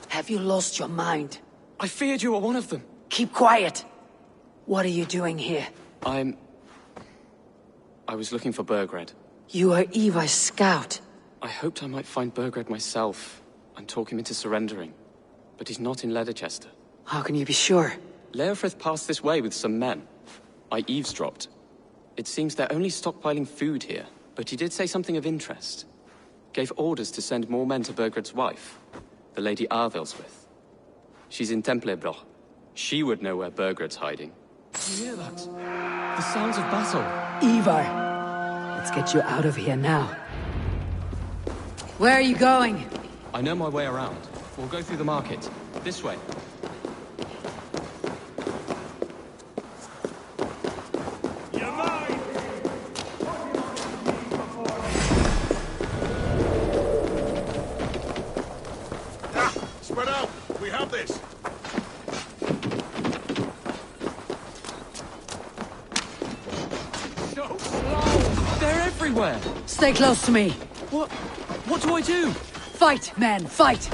Have you lost your mind?
I feared you were one of them.
Keep quiet. What are you doing here?
I was looking for Burgred.
You are Ivar's scout.
I hoped I might find Burgred myself and talk him into surrendering. But he's not in Leatherchester.
How can you be sure?
Leofrith passed this way with some men. I eavesdropped. It seems they're only stockpiling food here, but he did say something of interest. Gave orders to send more men to Burgred's wife, the Lady Arvelswith. She's in Templebroch. She would know where Burgred's hiding. You hear that? The sounds of battle.
Ivar! Let's get you out of here now. Where are you going?
I know my way around. We'll go through the market. This way.
Spread out! We have this!
So slow! They're everywhere!
Stay close to me.
What do I do?
Fight, man, fight!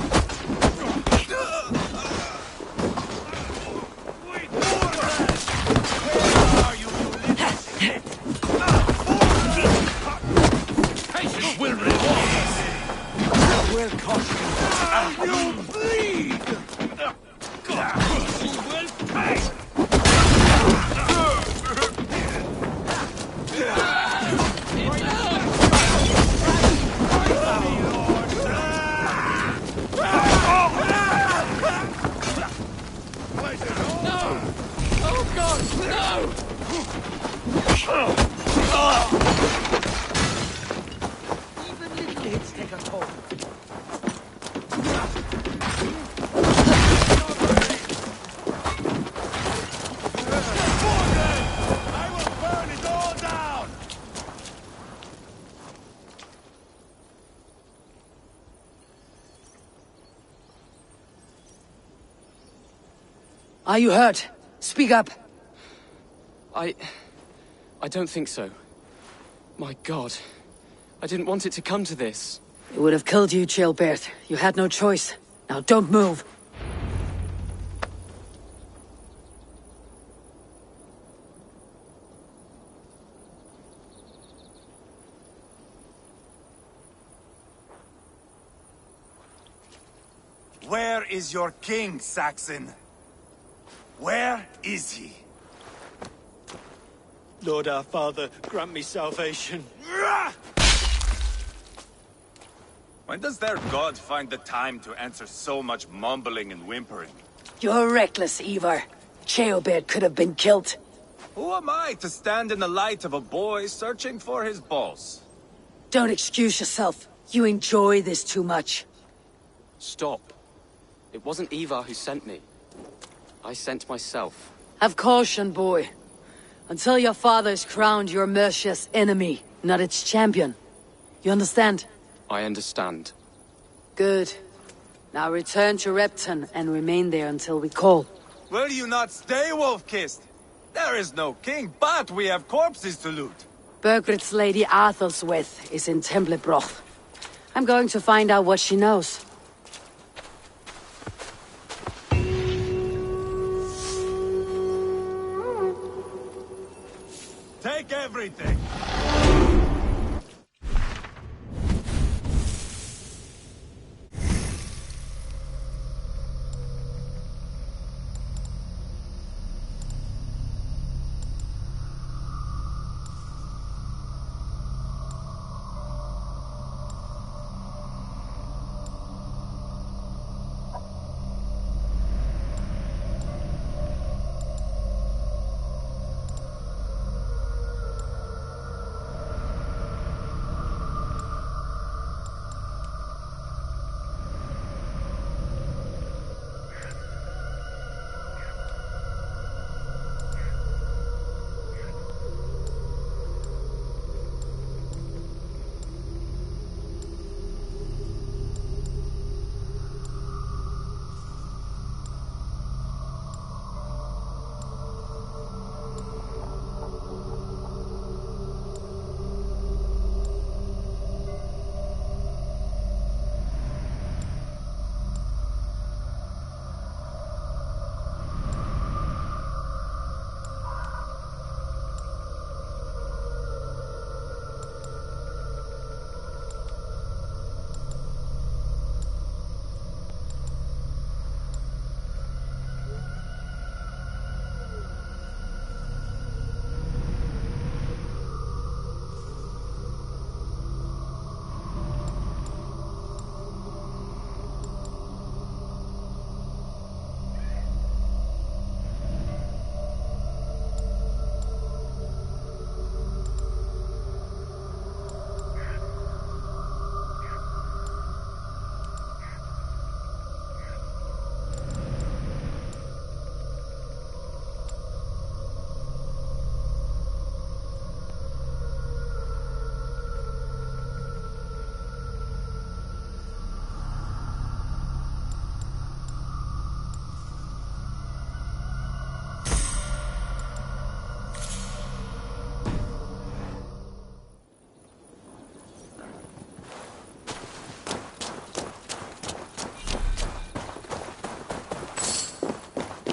Patience will reward us! It will cost you! You'll bleed! You will pay!
Even little hits take a toll.
I will burn it all down!
Are you hurt? Speak up.
I don't think so. My God. I didn't want it to come to this.
It would have killed you, Jailbird. You had no choice. Now don't move.
Where is your king, Saxon? Where is he?
Lord our Father, grant me salvation.
When does their god find the time to answer so much mumbling and whimpering?
You're reckless, Ivar. Cheobed could have been killed.
Who am I to stand in the light of a boy searching for his boss?
Don't excuse yourself. You enjoy this too much.
Stop. It wasn't Ivar who sent me. I sent myself.
Have caution, boy. Until your father's crowned your Mercia's enemy, not its champion. You understand?
I understand.
Good. Now return to Repton and remain there until we call.
Will you not stay, Wolf-Kissed? There is no king, but we have corpses to loot.
Bergred's Lady Athelsweth is in Templebroch. I'm going to find out what she knows.
Take everything!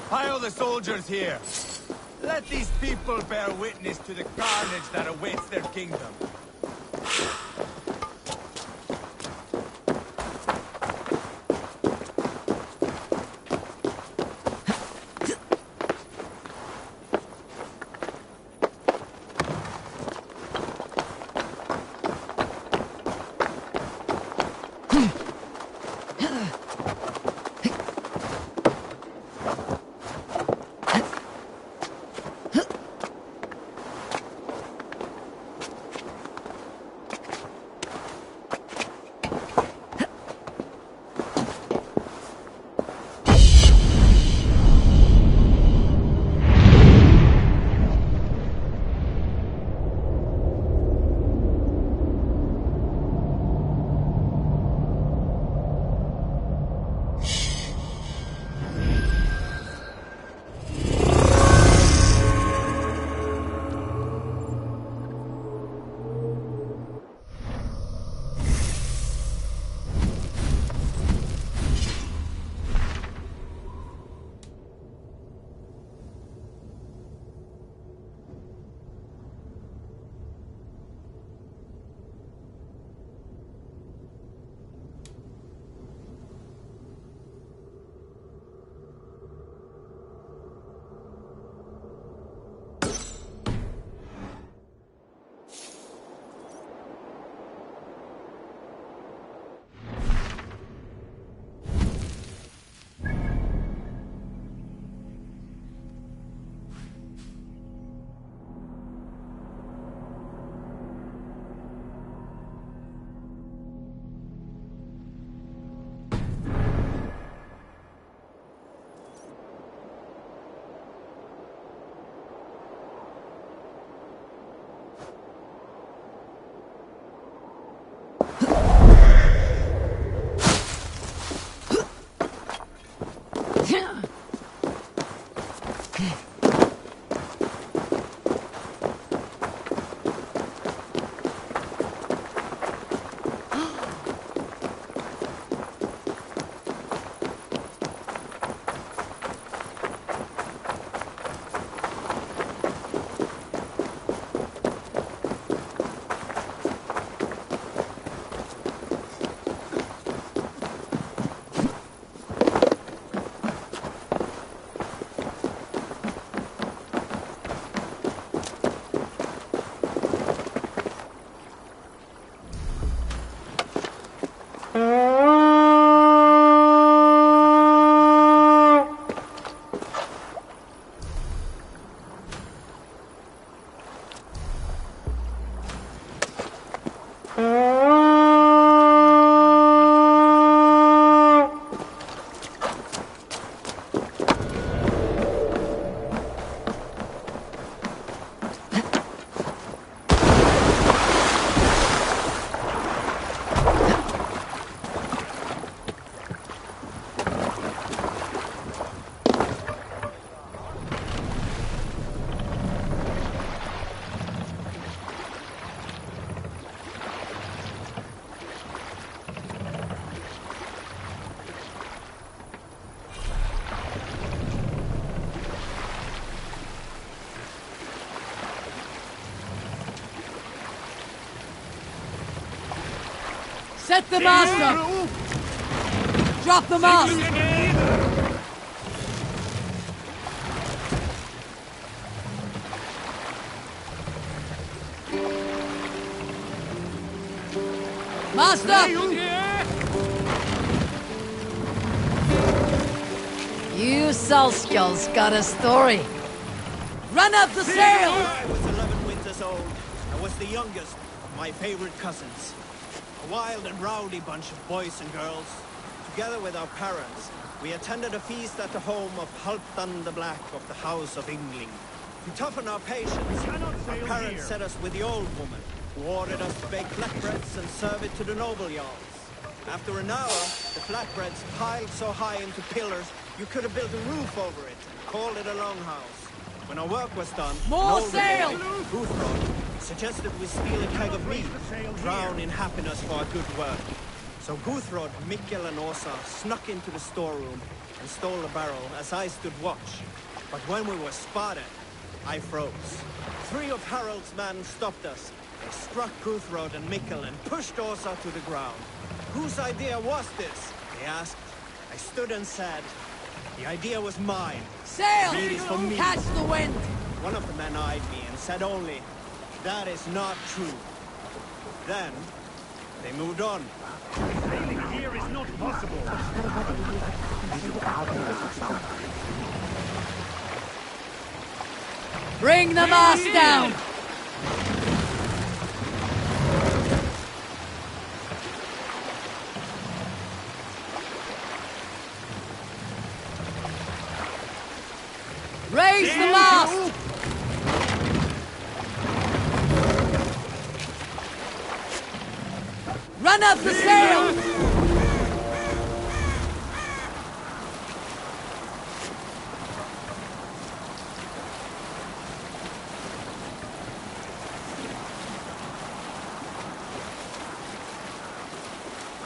Pile the soldiers here. Let these people bear witness to the carnage that awaits their kingdom.
Set the mast up! Drop the mast! Mast up! You Salskjalls got a story. Run up the sail!
I was 11 winters old. I was the youngest of my favorite cousins. A wild and rowdy bunch of boys and girls. Together with our parents, we attended a feast at the home of Halfdan the Black of the House of Yngling. To toughen our patience, our parents set us with the old woman, who ordered us to bake flatbreads and serve it to the noble jarls. After an hour, the flatbreads piled so high into pillars, you could have built a roof over it and called it a longhouse. When our work was done,
more sail!
Guthrod suggested we steal a keg of mead, drown in happiness for our good work. So Guthrod, Mikkel and Åsa snuck into the storeroom and stole the barrel as I stood watch. But when we were spotted, I froze. 3 of Harald's men stopped us. They struck Guthrod and Mikkel and pushed Åsa to the ground. Whose idea was this? They asked. I stood and said, the idea was mine.
Sail!
It is for me.
Catch the wind!
One of the men eyed me and said only, that is not true. Then, they moved on.
Sailing here is not possible.
Bring the mast down! Raise the mast! Run up the sail!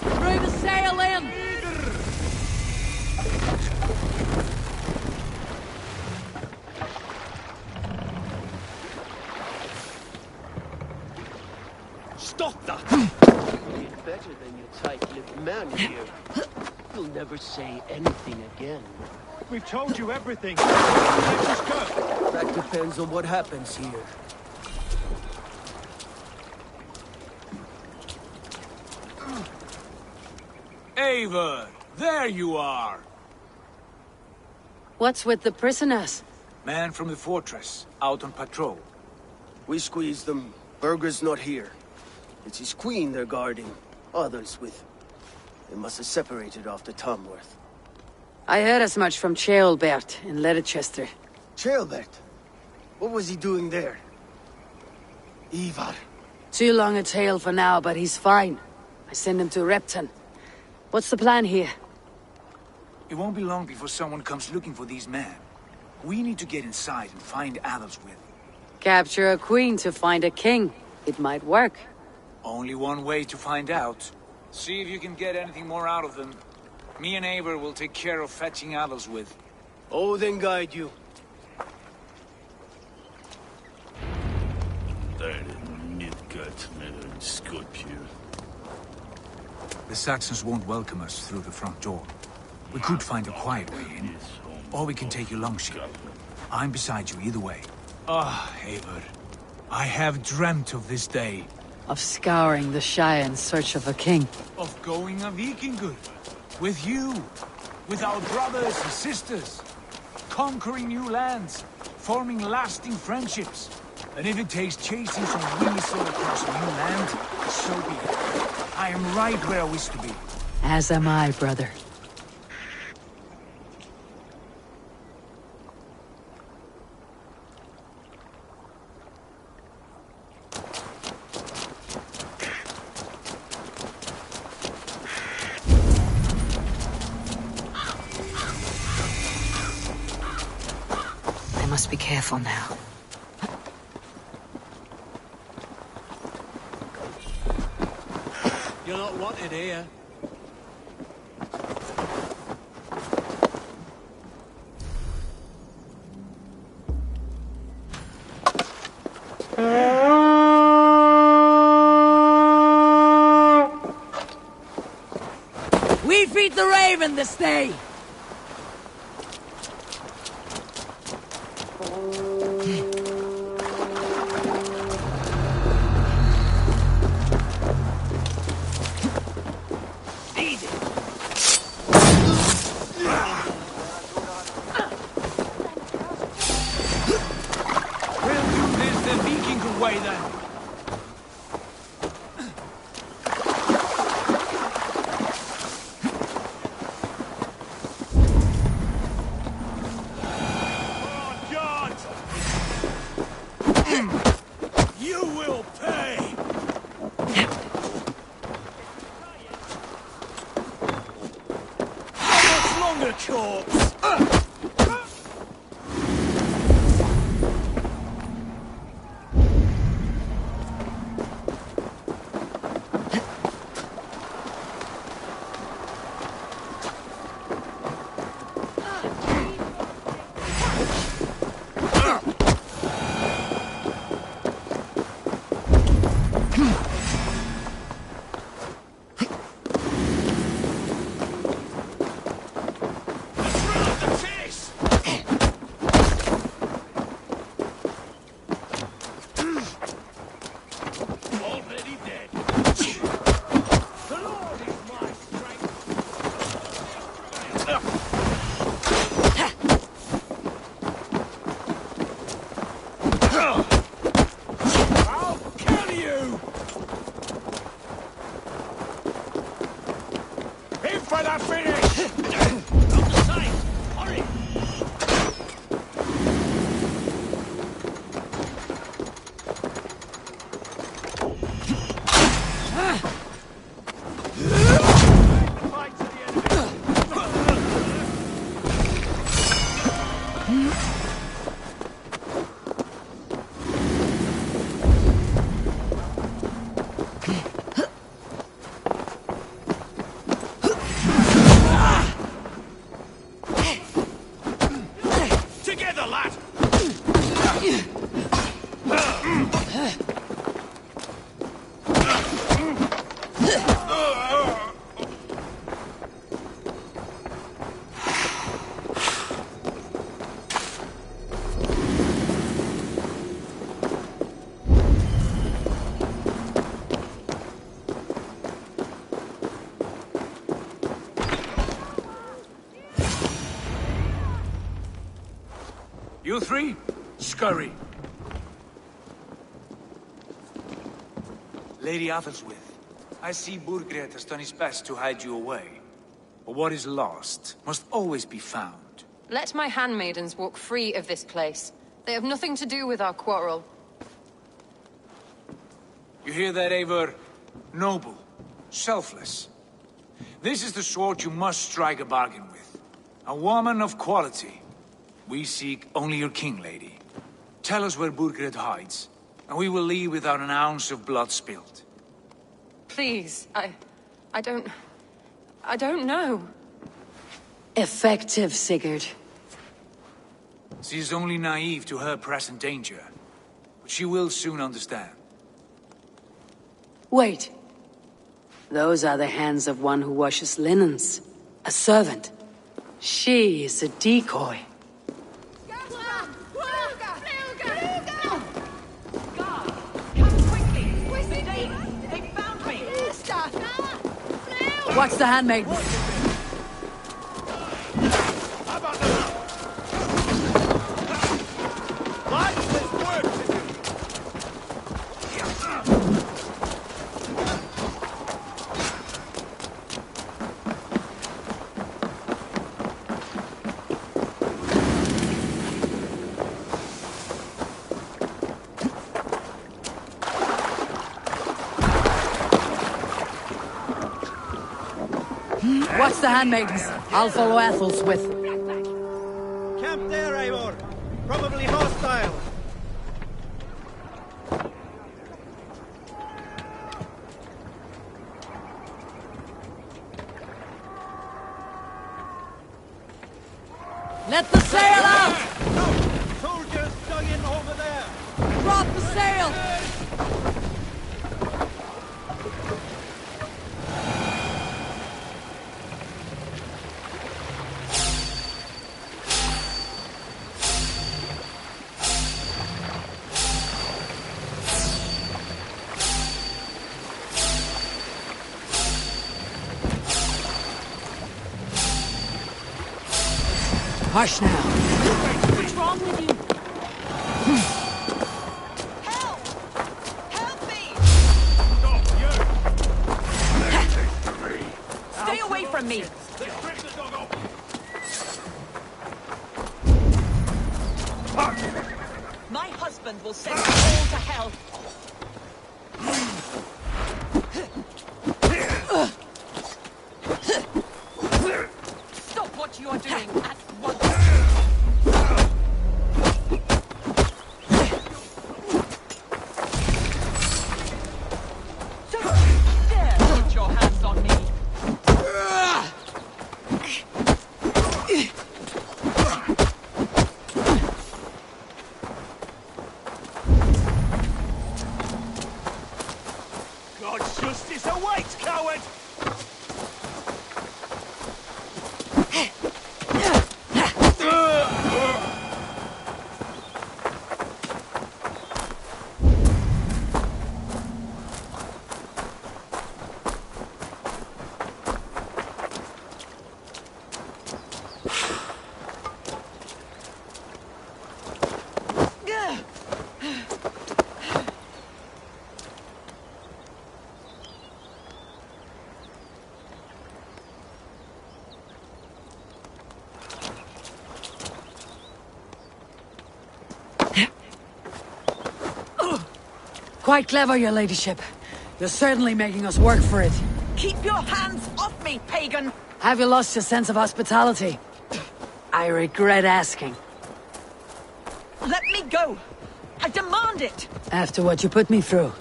Throw the sail in!
Stop that!
It's better than your tight-lipped man here. You'll never say anything again.
We've told you everything. Let us go.
That depends on what happens here.
Eivor, there you are.
What's with the prisoners?
Man from the fortress, out on patrol.
We squeezed them. Berger's not here. It's his queen they're guarding. Others with... They must have separated after Tamworth.
I heard as much from Ceolbert in Leicester.
Ceolbert? What was he doing there? Ivar.
Too long a tale for now, but he's fine. I send him to Repton. What's the plan here?
It won't be long before someone comes looking for these men. We need to get inside and find Adalswith.
Capture a queen to find a king. It might work.
Only one way to find out. See if you can get anything more out of them. Me and Eivor will take care of fetching Adalswith.
Odin guide you.
The Saxons won't welcome us through the front door. We could find a quiet way in, or we can take your longship. I'm beside you either way. Ah, Eivor. I have dreamt of this day.
Of scouring the Shire in search of a king.
Of going a Vikingur. With you. With our brothers and sisters. Conquering new lands. Forming lasting friendships. And if it takes chasing some weasel across new land, so be it. I am right where I wish to be.
As am I, brother. I must be careful now.
You're not wanted here.
beat the Raven this day!
Way then. You will pay. How much longer, corpse? You three, scurry. Lady Athelstwith, I see Burgred has done his best to hide you away. But what is lost must always be found.
Let my handmaidens walk free of this place. They have nothing to do with our quarrel.
You hear that, Eivor? Noble, selfless. This is the sort you must strike a bargain with. A woman of quality. We seek only your king, lady. Tell us where Burgred hides, and we will leave without an ounce of blood spilled.
Please, I don't know.
Effective, Sigurd.
She is only naive to her present danger, but she will soon understand.
Wait. Those are the hands of one who washes linens. A servant. She is a decoy. Watch the handmaidens. Watch the handmaidens. I'll follow Athelstwith.
Camp there, Eivor. Probably hostile.
Let the sail out!
Soldiers dug in over there.
Drop the sail! Hush now.
What's wrong with you? Stay away from me! My husband will send you all to hell! Stop what you are doing at once! Don't dare put your hands on me!
God's justice awaits, coward!
Quite clever, your ladyship. You're certainly making us work for it.
Keep your hands off me, pagan!
Have you lost your sense of hospitality? I regret asking.
Let me go! I demand it!
After what you put me through,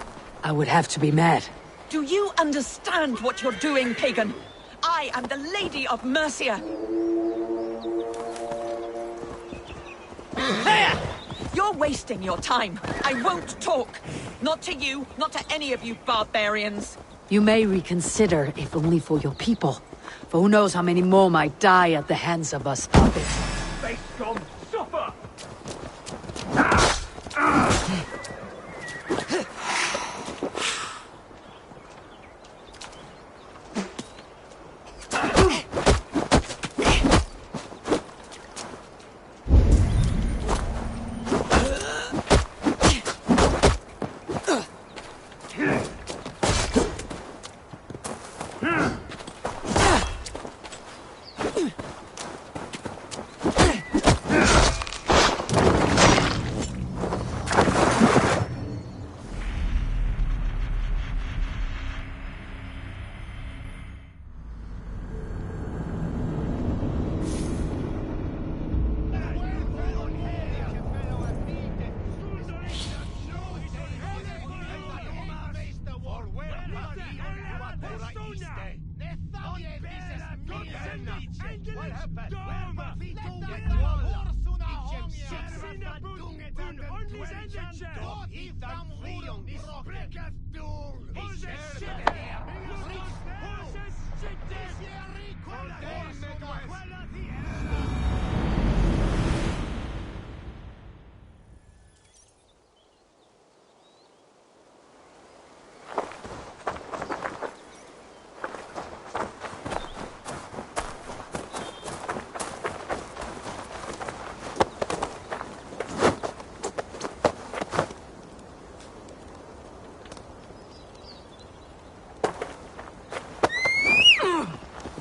I would have to be mad.
Do you understand what you're doing, pagan? I am the Lady of Mercia. There! You're wasting your time. I won't talk. Not to you, not to any of you barbarians.
You may reconsider, if only for your people. For who knows how many more might die at the hands of us puppets.
Face scum, suffer!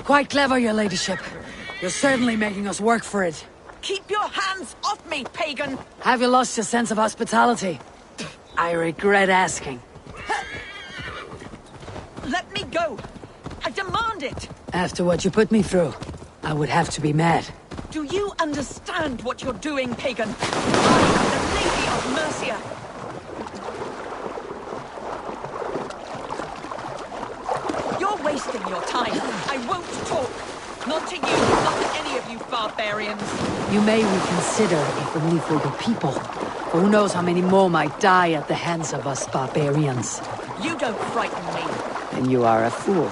Quite clever, your ladyship. You're certainly making us work for it.
Keep your hands off me, pagan!
Have you lost your sense of hospitality? I regret asking.
Let me go! I demand it!
After what you put me through, I would have to be mad.
Do you understand what you're doing, pagan? I am the Lady of Mercia! You're wasting your time. I won't talk. Not to you, not to any of you barbarians.
You may reconsider, if only for your people. For who knows how many more might die at the hands of us barbarians.
You don't frighten me.
And you are a fool.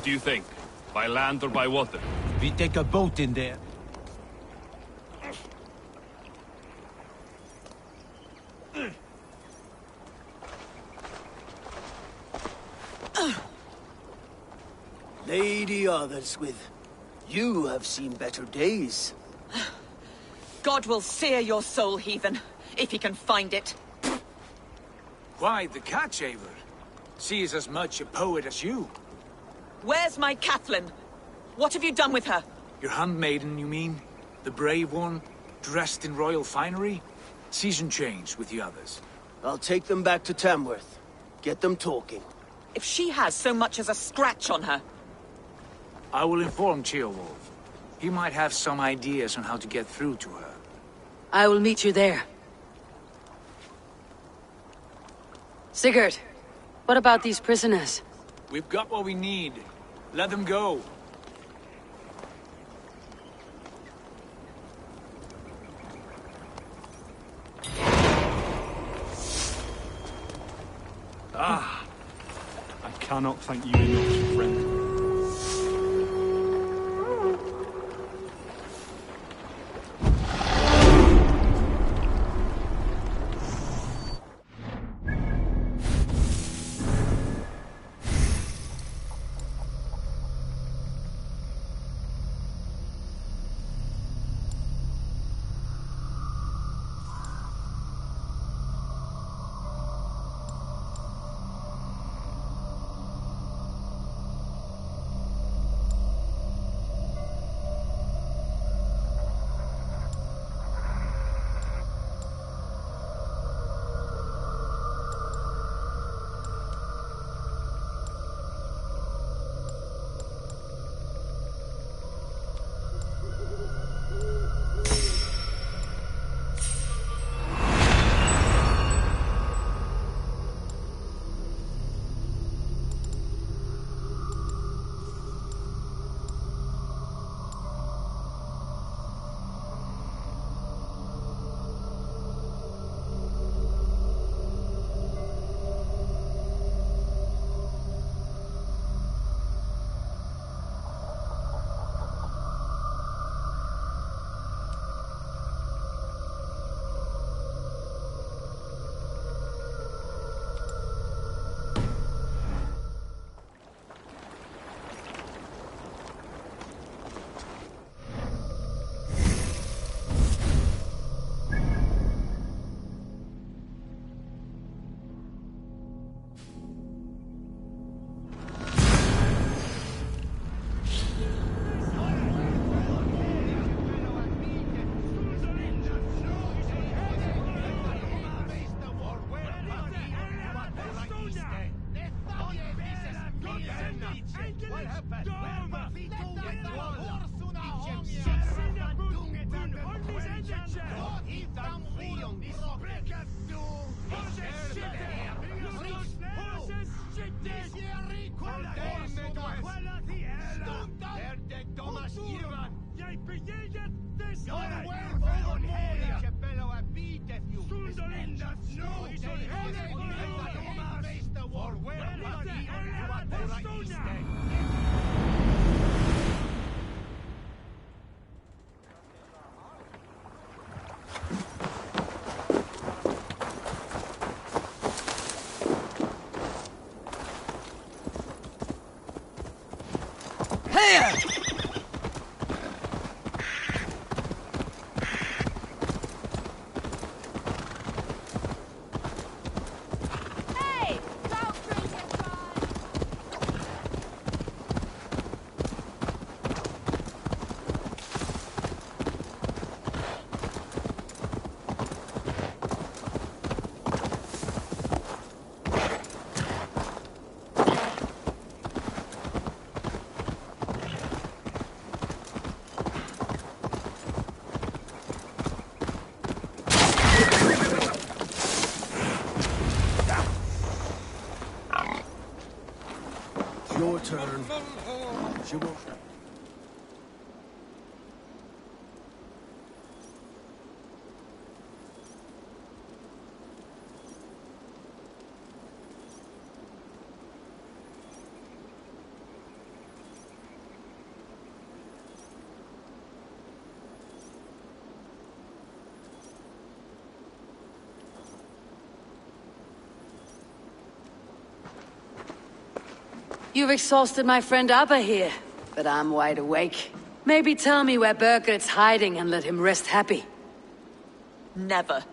do you think? By land or by water?
We take a boat in there.
Lady Otherswith, you have seen better days.
God will sear your soul, heathen, if he can find it.
Why, the catch, Eivor? She is as much a poet as you.
Where's my Cathlin? What have you done with her?
Your handmaiden, you mean? The brave one, dressed in royal finery? Season changed with the others.
I'll take them back to Tamworth. Get them talking.
If she has so much as a scratch on her...
I will inform Ceolwulf. He might have some ideas on how to get through to her.
I will meet you there. Sigurd, what about these prisoners?
We've got what we need. Let them go.
Ah! I cannot thank you enough, friend.
Your turn. She won't.
You've exhausted my friend Abba here, but I'm wide awake. Maybe tell me where Burgert's hiding and let him rest happy.
Never.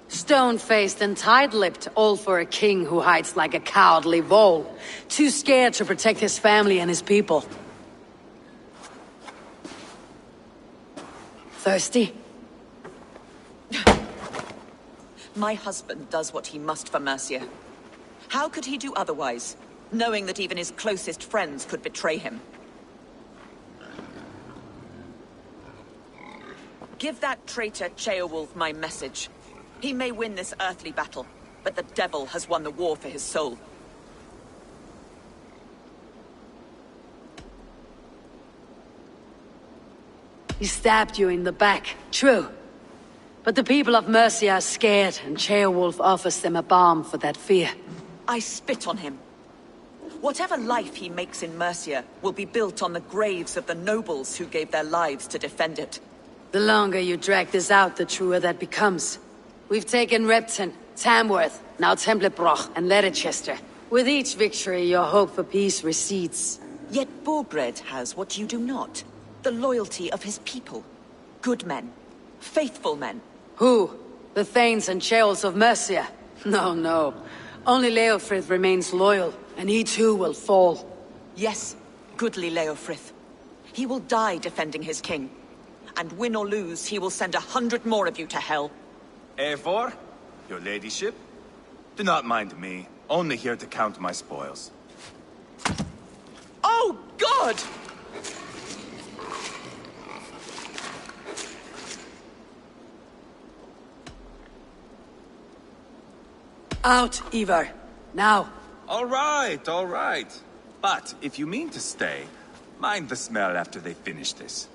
Stone-faced and tight-lipped, all for a king who hides like a cowardly vole. Too scared to protect his family and his people. Thirsty?
My husband does what he must for Mercia. How could he do otherwise, knowing that even his closest friends could betray him? Give that traitor Ceolwulf my message. He may win this earthly battle, but the devil has won the war for his soul.
He stabbed you in the back, true. But the people of Mercia are scared, and Ceolwulf offers them a balm for that fear.
I spit on him. Whatever life he makes in Mercia will be built on the graves of the nobles who gave their lives to defend it.
The longer you drag this out, the truer that becomes. We've taken Repton, Tamworth, now Templebroch and Leicester. With each victory, your hope for peace recedes.
Yet Borgred has what you do not. The loyalty of his people. Good men. Faithful men.
Who? The Thanes and Ceolls of Mercia? No, no. Only Leofrith remains loyal, and he too will fall.
Yes, goodly Leofrith. He will die defending his king. And win or lose, he will send 100 more of you to hell.
Eivor, your ladyship? Do not mind me. Only here to count my spoils.
Oh, God!
Out, Ivar. Now.
All right. But if you mean to stay, mind the smell after they finish this.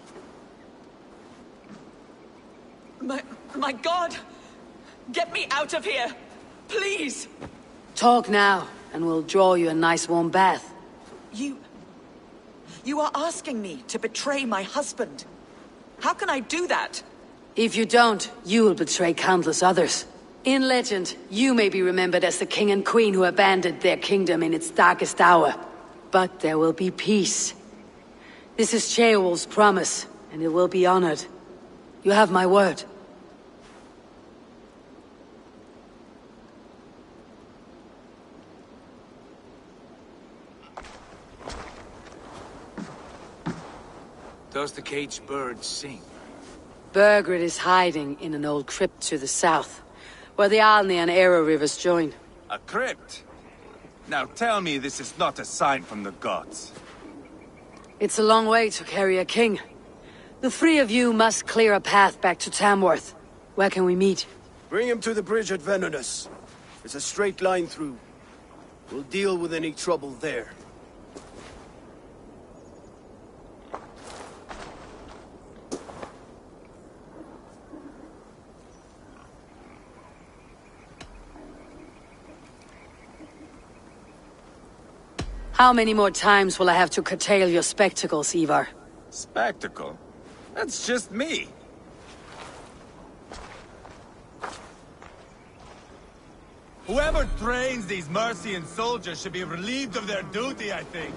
My God! Get me out of here! Please!
Talk now, and we'll draw you a nice warm bath.
You are asking me to betray my husband. How can I do that?
If you don't, you will betray countless others. In legend, you may be remembered as the king and queen who abandoned their kingdom in its darkest hour. But there will be peace. This is Ceolwulf's promise, and it will be honored. You have my word.
Does the caged bird sing?
Burgred is hiding in an old crypt to the south, where the Alni and Arrow rivers join.
A crypt? Now tell me this is not a sign from the gods.
It's a long way to carry a king. The three of you must clear a path back to Tamworth. Where can we meet?
Bring him to the bridge at Venonus. It's a straight line through. We'll deal with any trouble there.
How many more times will I have to curtail your spectacles, Ivar?
Spectacle? That's just me. Whoever trains these Mercian soldiers should be relieved of their duty, I think.